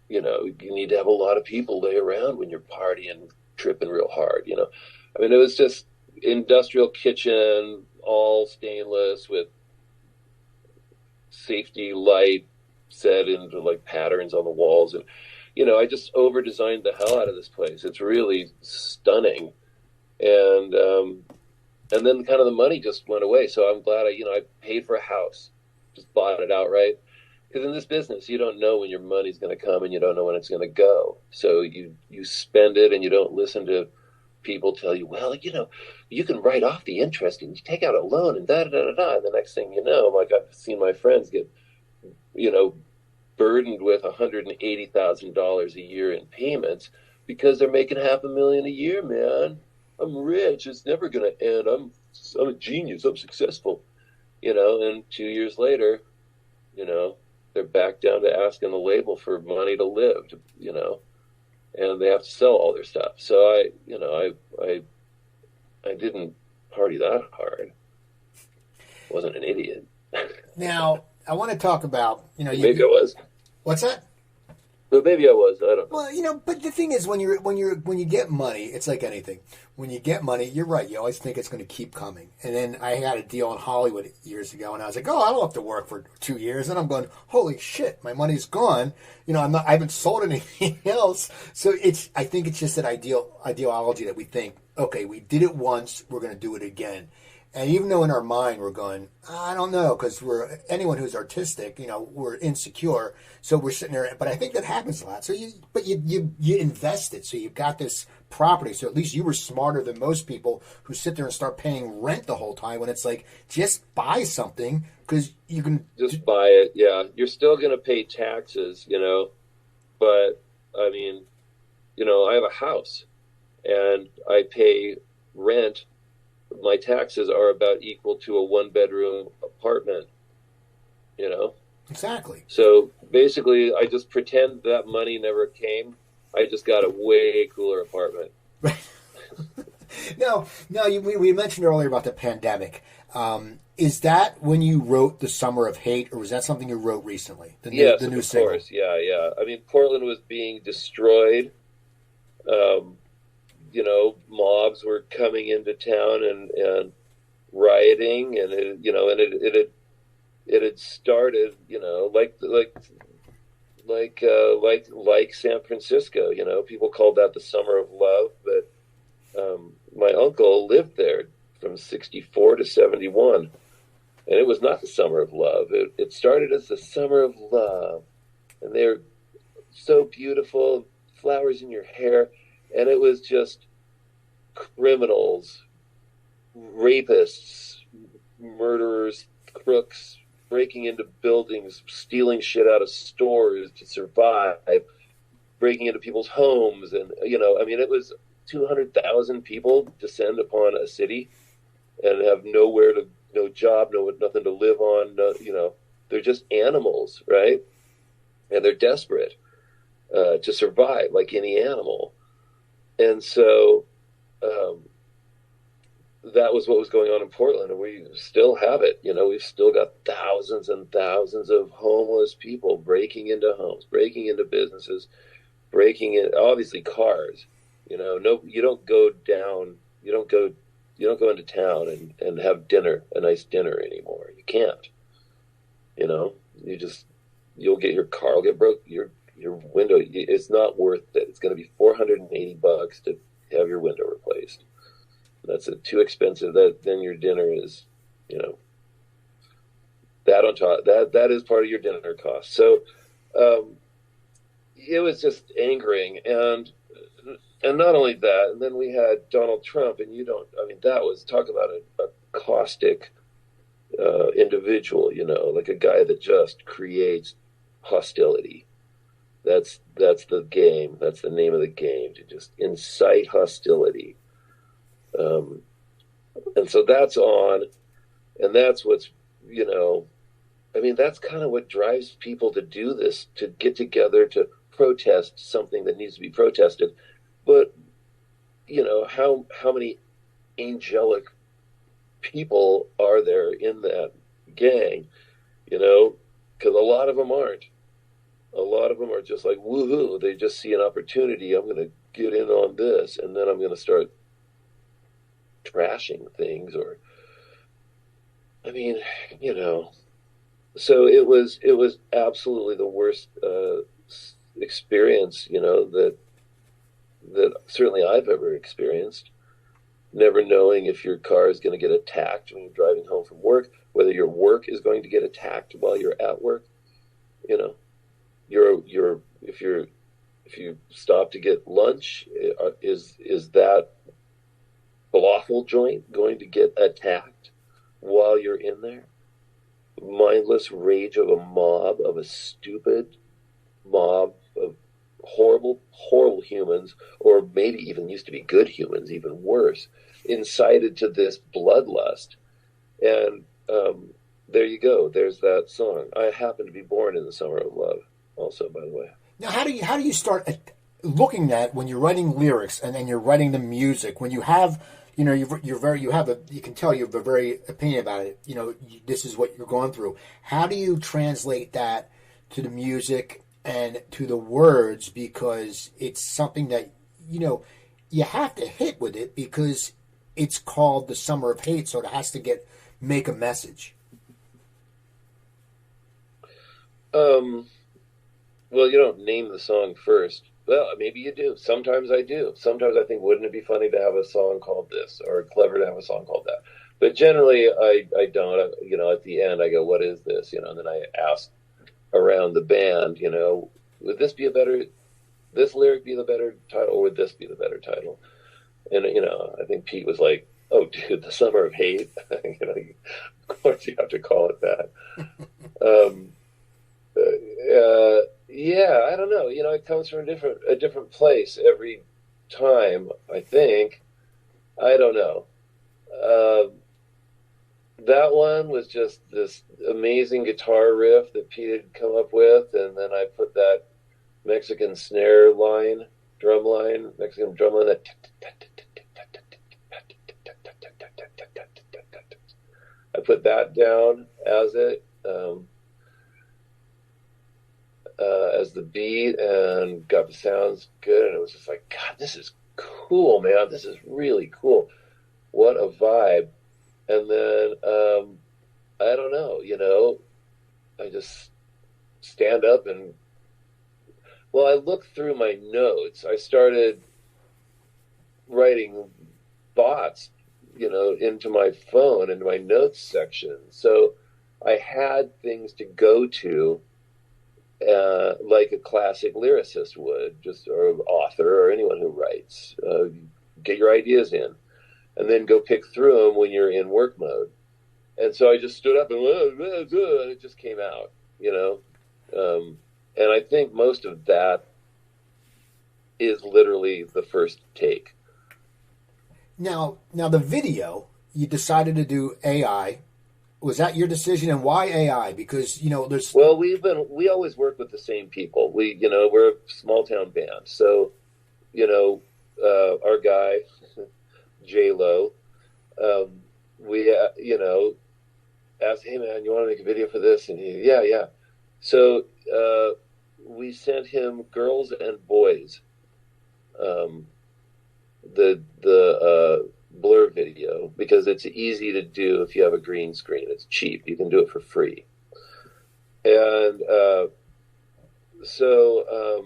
you know, you need to have a lot of people lay around when you're partying, tripping real hard, you know. I mean, it was just industrial kitchen, all stainless with safety light set into like patterns on the walls. And, I just over designed the hell out of this place. It's really stunning. And then kind of the money just went away. So I'm glad I paid for a house, just bought it outright. Because in this business, you don't know when your money's going to come and you don't know when it's going to go. So you spend it and you don't listen to people tell you, well, you can write off the interest and you take out a loan and da da da da. And the next thing you know, like I've seen my friends get, burdened with $180,000 a year in payments because they're making $500,000 a year, man. I'm rich. It's never going to end. I'm a genius. I'm successful, and 2 years later, they're back down to asking the label for money to live, and they have to sell all their stuff. So I didn't party that hard. Wasn't an idiot. Now, I want to talk about, maybe I was. What's that? But maybe I was. I don't know. Well, but the thing is, when you get money, it's like anything. When you get money, you're right. You always think it's going to keep coming. And then I had a deal in Hollywood years ago, and I was like, I don't have to work for 2 years. And I'm going, holy shit, my money's gone. I haven't sold anything else. So I think it's just that ideology that we think, okay, we did it once, we're going to do it again. And even though in our mind we're going, I don't know, because anyone who's artistic, we're insecure, so we're sitting there. But I think that happens a lot. So you invest it, so you've got this property. So at least you were smarter than most people who sit there and start paying rent the whole time. When it's like, just buy something because you can just buy it. Yeah, you're still going to pay taxes, But I mean, I have a house, and I pay rent. My taxes are about equal to a 1-bedroom apartment, Exactly. So basically, I just pretend that money never came. I just got a way cooler apartment. No, we mentioned earlier about the pandemic. Is that when you wrote The Summer of Hate, or was that something you wrote recently? Yes, the new of single? Course. Yeah. I mean, Portland was being destroyed. Mobs were coming into town and rioting, and it had started, like San Francisco. People called that the Summer of Love, but my uncle lived there from 1964 to 1971, and it was not the Summer of Love. It started as the Summer of Love, and they're so beautiful, flowers in your hair. And it was just criminals, rapists, murderers, crooks, breaking into buildings, stealing shit out of stores to survive, breaking into people's homes. And, it was 200,000 people descend upon a city and have no job, nothing to live on. They're just animals, right? And they're desperate to survive like any animal. And so that was what was going on in Portland, and we still have it. We've still got thousands and thousands of homeless people breaking into homes, breaking into businesses, breaking in, obviously, cars. No, you don't go into town and have a nice dinner anymore. You can't. You'll get your car will get broke. Your window, it's not worth it. It's going to be $480 to have your window replaced. That's too expensive. Then your dinner is, that on top. That is part of your dinner cost. So it was just angering, and not only that. And then we had Donald Trump, and that was, talk about a caustic individual. Like a guy that just creates hostility. That's the game. That's the name of the game, to just incite hostility. And so that's on, and that's what's, that's kind of what drives people to do this, to get together, to protest something that needs to be protested. But, how many angelic people are there in that gang, because a lot of them aren't. A lot of them are just like, woohoo, they just see an opportunity. I'm going to get in on this, and then I'm going to start trashing things. So it was absolutely the worst experience, that certainly I've ever experienced. Never knowing if your car is going to get attacked when you're driving home from work, whether your work is going to get attacked while you're at work. You know, if you stop to get lunch, is that falafel joint going to get attacked while you're in there? Mindless rage of a stupid mob of horrible, horrible humans, or maybe even used to be good humans, even worse, incited to this bloodlust. And there you go. There's that song. I happen to be born in the summer of love, also, by the way. Now, how do you start looking at when you're writing lyrics and then you're writing the music, when you have, you can tell you have a very opinion about it. This is what you're going through. How do you translate that to the music and to the words? Because it's something that, you have to hit with it because it's called The Summer of Hate. So it has to make a message. Well, you don't name the song first. Well, maybe you do. Sometimes I do. Sometimes I think, wouldn't it be funny to have a song called this, or clever to have a song called that? But generally, I don't. At the end, I go, what is this? And then I ask around the band, would this lyric be the better title, or would this be the better title? And, I think Pete was like, oh, dude, The Summer of Hate. Of course you have to call it that. Yeah, I don't know. It comes from a different place every time, I think. I don't know. That one was just this amazing guitar riff that Pete had come up with, and then I put that Mexican drum line, that I put that down as it. As the beat, and got the sounds good, and it was just like, God, this is cool, man. This is really cool. What a vibe. And then I don't know, I just stand up and, well, I looked through my notes. I started writing thoughts, into my phone, into my notes section. So I had things to go to, like a classic lyricist would, or author, or anyone who writes. Get your ideas in, and then go pick through them when you're in work mode. And so I just stood up and it just came out, and I think most of that is literally the first take. Now the video, you decided to do AI. Was that your decision, and why AI? Because there's. Well, we always work with the same people. We're a small town band, so our guy J-Lo, we asked, hey man, you want to make a video for this? And he, yeah. So we sent him Girls and Boys, the Blur video, because it's easy to do if you have a green screen. It's cheap. You can do it for free. And so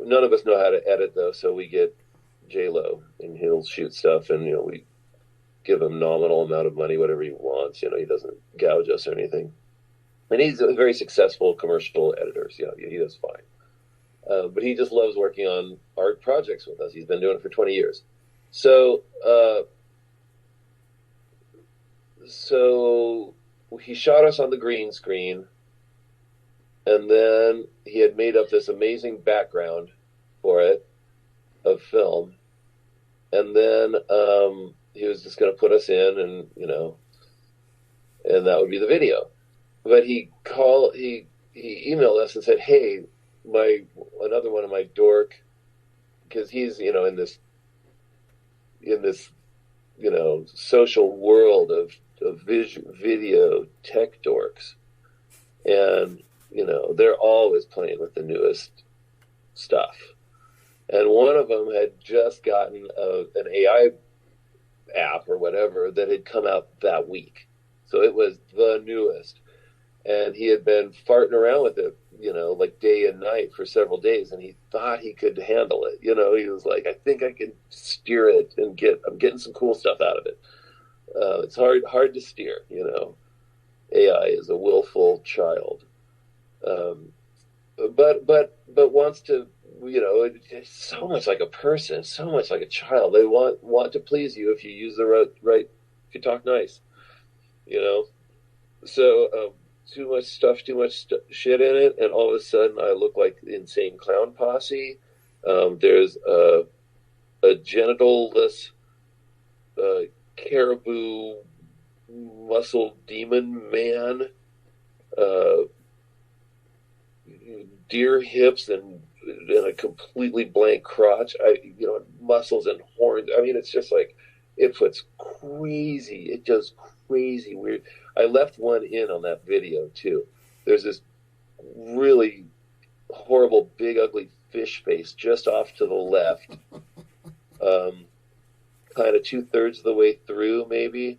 none of us know how to edit, though, so we get J-Lo, and he'll shoot stuff, and we give him nominal amount of money, whatever he wants. He doesn't gouge us or anything. And he's a very successful commercial editor, so he does fine. But he just loves working on art projects with us. He's been doing it for 20 years. So he shot us on the green screen, and then he had made up this amazing background for it of film, and then he was just going to put us in, and and that would be the video. But he emailed us and said, hey, another one of my dork, because he's in this social world of video tech dorks, and they're always playing with the newest stuff. And one of them had just gotten an AI app or whatever that had come out that week, so it was the newest. and he had been farting around with it, like day and night for several days, and he thought he could handle it. He was like, I think I can steer it and I'm getting some cool stuff out of it. It's hard to steer. AI is a willful child, but wants to. It's so much like a person, so much like a child. They want to please you if you use the right, if you talk nice. So too much stuff, too much shit in it, and all of a sudden I look like the Insane Clown Posse. There's a genitalless caribou muscle demon man, deer hips and a completely blank crotch. Muscles and horns. I mean, it's just like it puts crazy. It does crazy weird. I left one in on that video too. There's this really horrible, big, ugly fish face just off to the left, kind of 2/3 of the way through, maybe,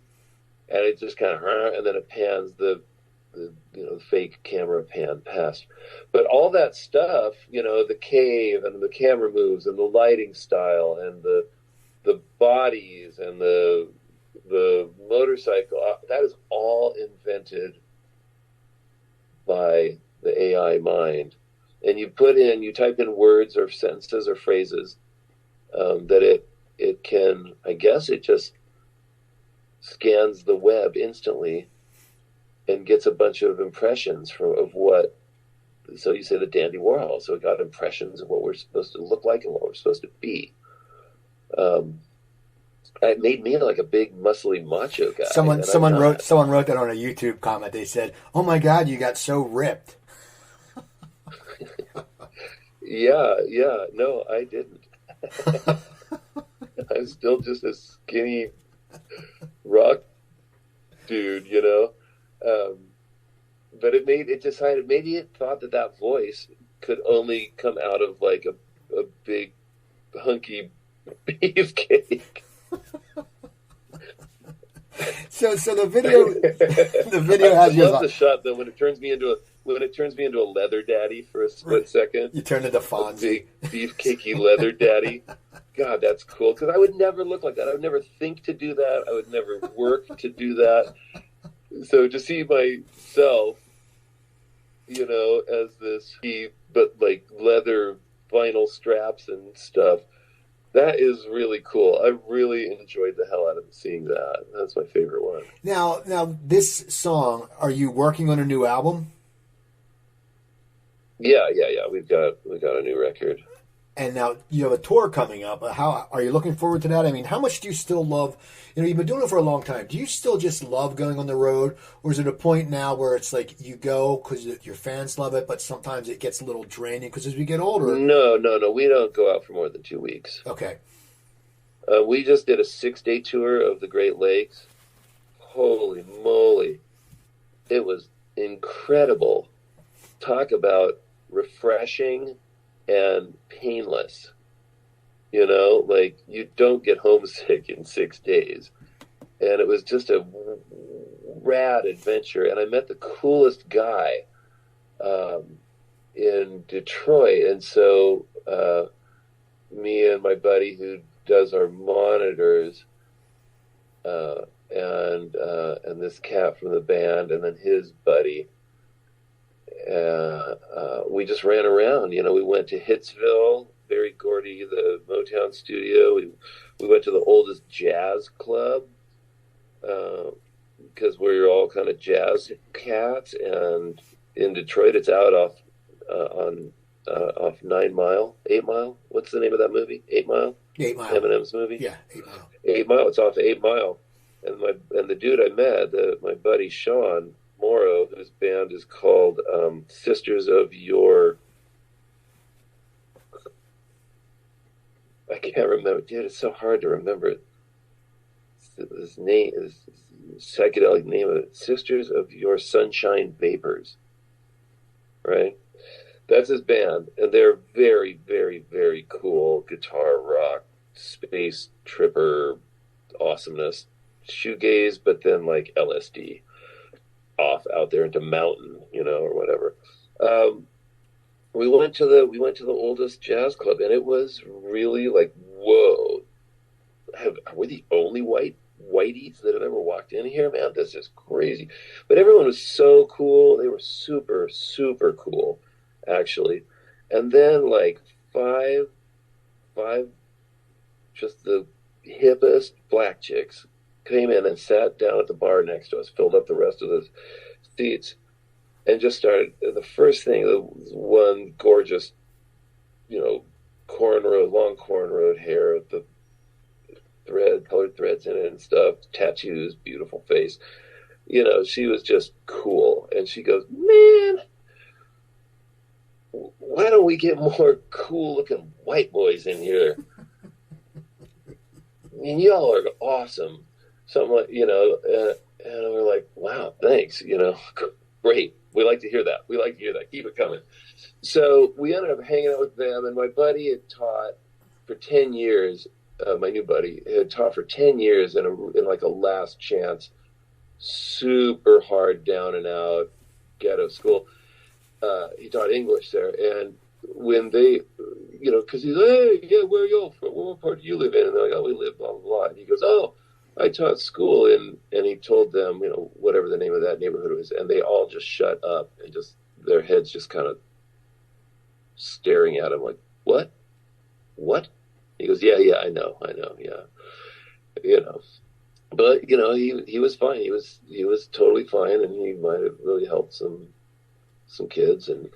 and it just kind of, and then it pans the fake camera pan past. But all that stuff, the cave and the camera moves and the lighting style and the bodies and the motorcycle, that is all invented by the AI mind. And you type in words or sentences or phrases that it can, I guess it just scans the web instantly and gets a bunch of impressions of what. So you say the Dandy Warhols, so it got impressions of what we're supposed to look like and what we're supposed to be. It made me like a big muscly macho guy. Someone wrote that on a YouTube comment. They said, "Oh my God, you got so ripped." Yeah. No, I didn't. I'm still just a skinny rock dude, but maybe it thought that voice could only come out of like a big hunky beefcake. So the video has. I love the shot though when it turns me into a leather daddy for a split second. You turn into Fonzie, big beefcakey leather daddy. God, that's cool, because I would never look like that. I would never think to do that. I would never work to do that. So to see myself, as this, but like leather vinyl straps and stuff, that is really cool. I really enjoyed the hell out of seeing that. That's my favorite one. Now, this song, are you working on a new album? Yeah. We got a new record. And now you have a tour coming up. How are you looking forward to that? I mean, how much do you still love? You've been doing it for a long time. Do you still just love going on the road, or is it a point now where it's like you go because your fans love it, but sometimes it gets a little draining because as we get older? No. We don't go out for more than 2 weeks. Okay. We just did a 6-day tour of the Great Lakes. Holy moly. It was incredible. Talk about refreshing and painless. Like you don't get homesick in 6 days. And it was just a rad adventure. And I met the coolest guy in Detroit. And so me and my buddy who does our monitors and this cat from the band and then his buddy, we just ran around. We went to Hitsville, Berry Gordy, the Motown studio. We went to the oldest jazz club because we're all kind of jazz cats. And in Detroit, it's out off 8 Mile. What's the name of that movie? 8 Mile. 8 Mile. Eminem's movie. Yeah, 8 Mile. 8 Mile. It's off 8 Mile. And the dude I met, my buddy Sean Morrow, whose band is called Sisters of Your. I can't remember. Dude, it's so hard to remember this name, this psychedelic name of it. Sisters of Your Sunshine Vapors. Right? That's his band. And they're very, very, very cool guitar rock, space tripper awesomeness. Shoegaze, but then like LSD. off out there into mountain, or whatever. Um, we went to the oldest jazz club, and it was really like, whoa, we're the only whiteies that have ever walked in here, man. This is crazy. But everyone was so cool. They were super, super cool, actually. And then like five, just the hippest black chicks came in and sat down at the bar next to us, filled up the rest of the seats, and just started. The first thing, the one gorgeous, long cornrowed hair, the colored threads in it and stuff, tattoos, beautiful face. She was just cool. And she goes, man, why don't we get more cool looking white boys in here? I mean, y'all are awesome. Something like, and we're like, wow, thanks, great. We like to hear that. We like to hear that. Keep it coming. So we ended up hanging out with them, and my buddy had taught for 10 years. My new buddy had taught for 10 years in like a last chance, super hard, down and out ghetto school. He taught English there, and when they, because he's like, hey, yeah, where are y'all from? What part do you live in? And they're like, oh, we live blah blah blah. And he goes, oh, I taught school, and he told them, whatever the name of that neighborhood was, and they all just shut up and just their heads just kind of staring at him like, what? He goes, yeah, I know, yeah, but he was fine. He was totally fine, and he might have really helped some kids and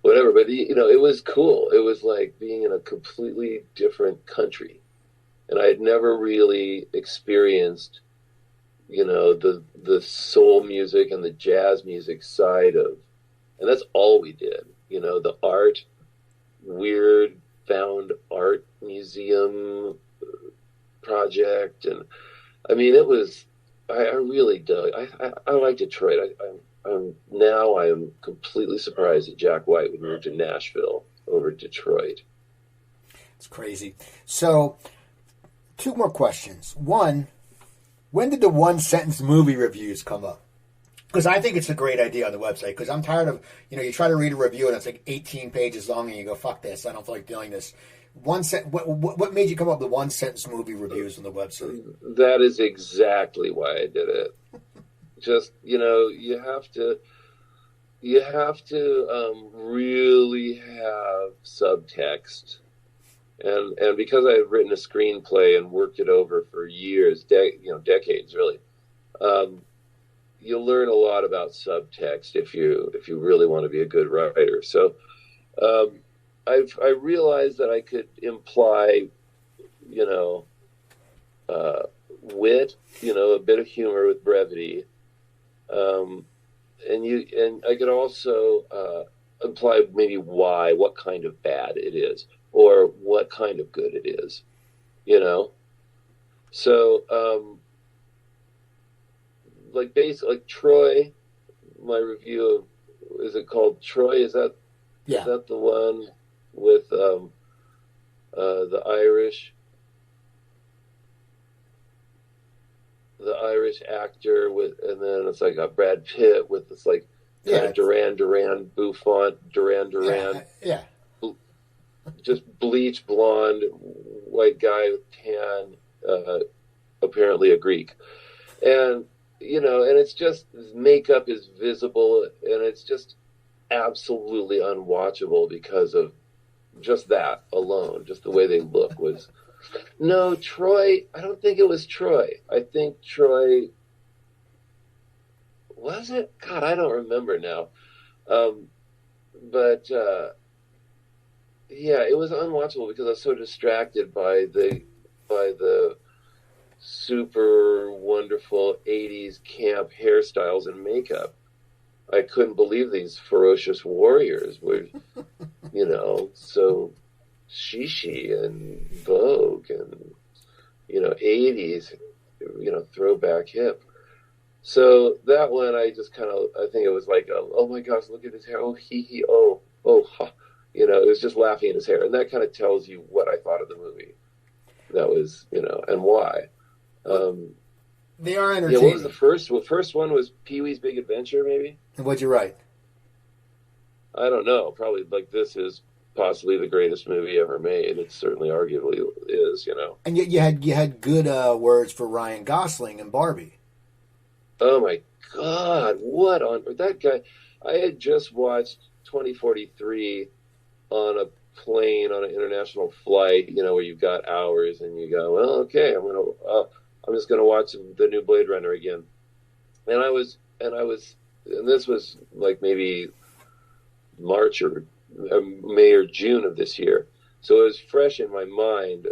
whatever. But it was cool. It was like being in a completely different country, and I had never really experienced, the soul music and the jazz music side of, and that's all we did. The art, weird found art museum project, and I mean, it was. I really dug. I like Detroit. I am completely surprised that Jack White would move to Nashville over Detroit. It's crazy. So, two more questions. One, when did the one-sentence movie reviews come up? Because I think it's a great idea on the website, because I'm tired of, you try to read a review and it's like 18 pages long and you go, fuck this, I don't feel like doing this. What made you come up with one-sentence movie reviews on the website? That is exactly why I did it. Just, you have to really have subtext. And because I had written a screenplay and worked it over for years, decades really, you'll learn a lot about subtext if you really want to be a good writer. So I realized that I could imply, wit, a bit of humor with brevity, and I could also imply maybe what kind of bad it is, or what kind of good it is, So, like Troy, my review of, is it called Troy? Is that the one with the Irish actor with, and then it's like a Brad Pitt with this like kind of Duran bouffant Duran. Yeah. Just bleach blonde white guy with tan, apparently a Greek, and and it's just, his makeup is visible, and it's just absolutely unwatchable because of just that alone. Just the way they look was. No, Troy, I don't think it was Troy. I think Troy, was it? God, I don't remember now. But yeah, it was unwatchable because I was so distracted by the super wonderful 80s camp hairstyles and makeup. I couldn't believe these ferocious warriors were, so shishi and Vogue and, 80s, throwback hip. So that one, I think it was like, oh my gosh, look at his hair. Oh, he, oh, ha. It was just laughing at his hair. And that kind of tells you what I thought of the movie. That was, and why. They are Yeah, entertaining. what was the first? Well, first one was Pee-wee's Big Adventure, maybe? And what'd you write? I don't know. Probably like this is possibly the greatest movie ever made. It certainly arguably is, you know. And yet you had good words for Ryan Gosling and Barbie. Oh my God, what on that guy? I had just watched 2043 on a plane on an international flight, you know, where you've got hours and you go, well, okay, I'm just gonna watch the new Blade Runner again. And this was like maybe March or May or June of this year. So it was fresh in my mind,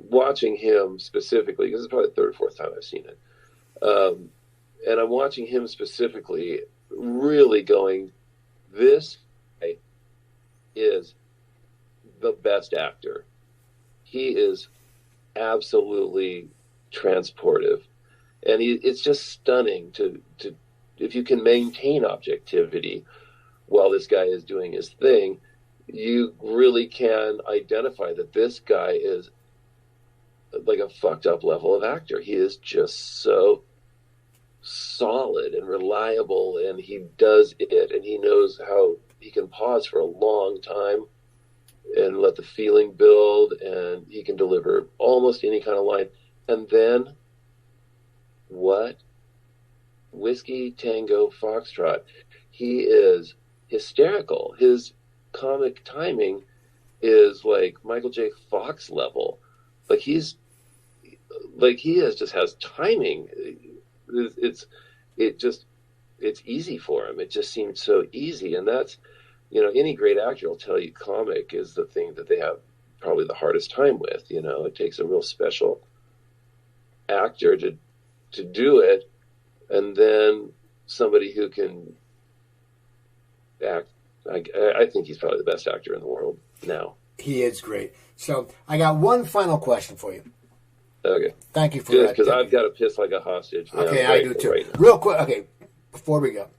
watching him specifically, because it's probably the third or fourth time I've seen it. And I'm watching him specifically, really going, this guy is the best actor. He is absolutely transportive. And it's just stunning to if you can maintain objectivity while this guy is doing his thing, you really can identify that this guy is like a fucked up level of actor. He is just so solid and reliable, and he does it, and he knows how he can pause for a long time and let the feeling build, and he can deliver almost any kind of line. And then what? Whiskey Tango Foxtrot. He is hysterical. His comic timing is like Michael J. Fox level. Like he just has timing. It's easy for him. It just seems so easy. And that's, you know, any great actor will tell you comic is the thing that they have probably the hardest time with. You know, it takes a real special actor to do it, and then somebody who can act. I think he's probably the best actor in the world now. He is great. So I got one final question for you. Okay. Thank you for Good, that. because I've got to piss like a hostage. Okay, I do too. Real quick, okay, before we go,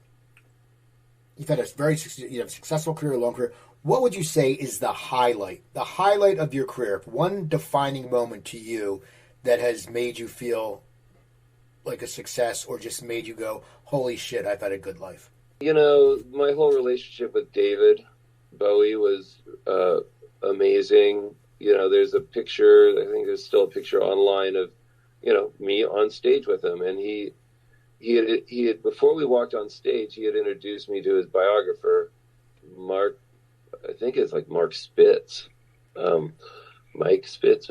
you've had a successful career, a long career. What would you say is the highlight of your career, one defining moment to you that has made you feel like a success or just made you go, holy shit, I've had a good life? You know, my whole relationship with David Bowie was amazing. You know, there's a picture, I think there's still a picture online of, you know, me on stage with him. And he had before we walked on stage, he had introduced me to his biographer, Mark, I think it's like Mark Spitz, Mike Spitz,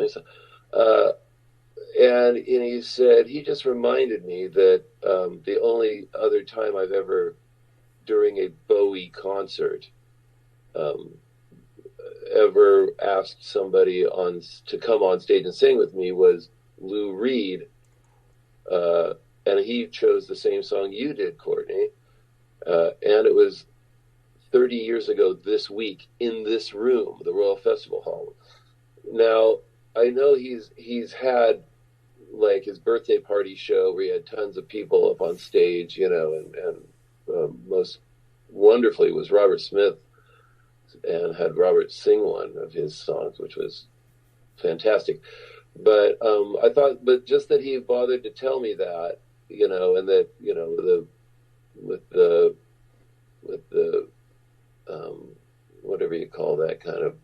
and he said, he just reminded me that the only other time I've ever, during a Bowie concert, ever asked somebody to come on stage and sing with me was Lou Reed, and he chose the same song you did, Courtney, and it was 30 years ago this week in this room, the Royal Festival Hall. Now, I know he's had like his birthday party show where he had tons of people up on stage, you know, and most wonderfully was Robert Smith, and had Robert sing one of his songs, which was fantastic. But I thought, but just that he bothered to tell me that, you know, and that, you know, with the whatever you call that kind of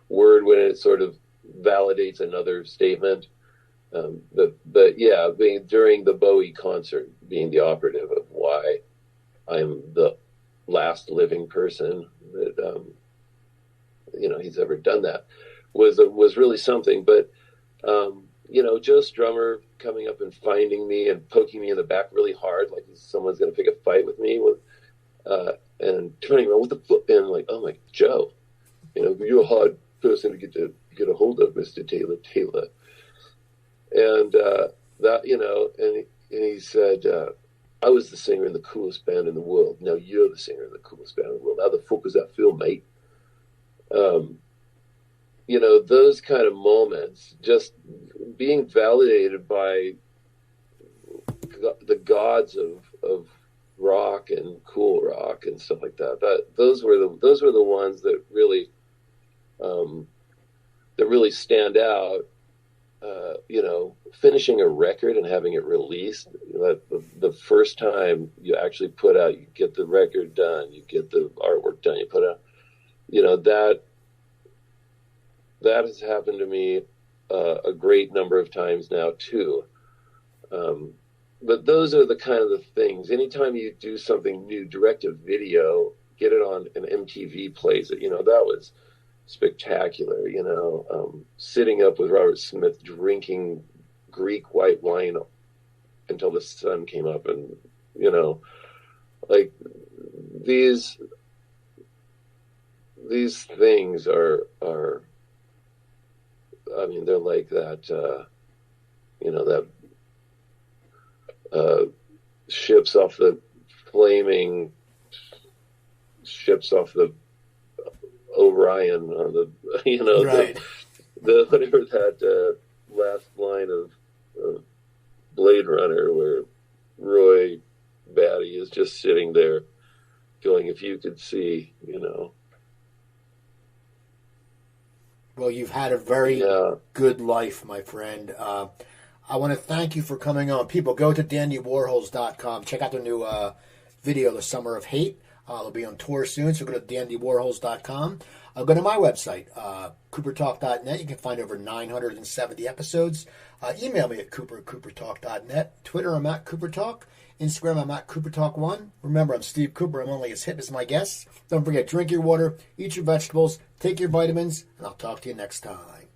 word when it sort of validates another statement. But yeah, during the Bowie concert, being the operative of why I'm the last living person that you know, he's ever done that was really something. But you know, Joe Strummer coming up and finding me and poking me in the back really hard, like someone's going to pick a fight with me, and turning around with the foot and like, oh my, Joe, you know, you're a hard person to get a hold of, Mr. Taylor. And that, you know, and he said, I was the singer in the coolest band in the world. Now you're the singer in the coolest band in the world. How the fuck does that feel, mate? You know, those kind of moments, just being validated by the gods of rock and cool rock and stuff like that. Those were the ones that really stand out. finishing a record and having it released, the first time you actually put out, you get the record done, you get the artwork done, you put out, that has happened to me a great number of times now too. But those are the kind of the things. Anytime you do something new, direct a video, get it on an MTV plays it, that was spectacular. Sitting up with Robert Smith drinking Greek white wine until the sun came up, and like these things are I mean, they're like that that ships off the Orion on the Right. the whatever that last line of Blade Runner where Roy Batty is just sitting there going, if you could see, Well, you've had a very good life, my friend. I want to thank you for coming on. People, go to dandywarhols.com. Check out the new video, The Summer of Hate. They'll be on tour soon, so go to dandywarhols.com. Go to my website, coopertalk.net. You can find over 970 episodes. Email me at coopertalk.net. Twitter, I'm at coopertalk. Instagram, I'm at coopertalk1. Remember, I'm Steve Cooper. I'm only as hip as my guests. Don't forget, drink your water, eat your vegetables, take your vitamins, and I'll talk to you next time.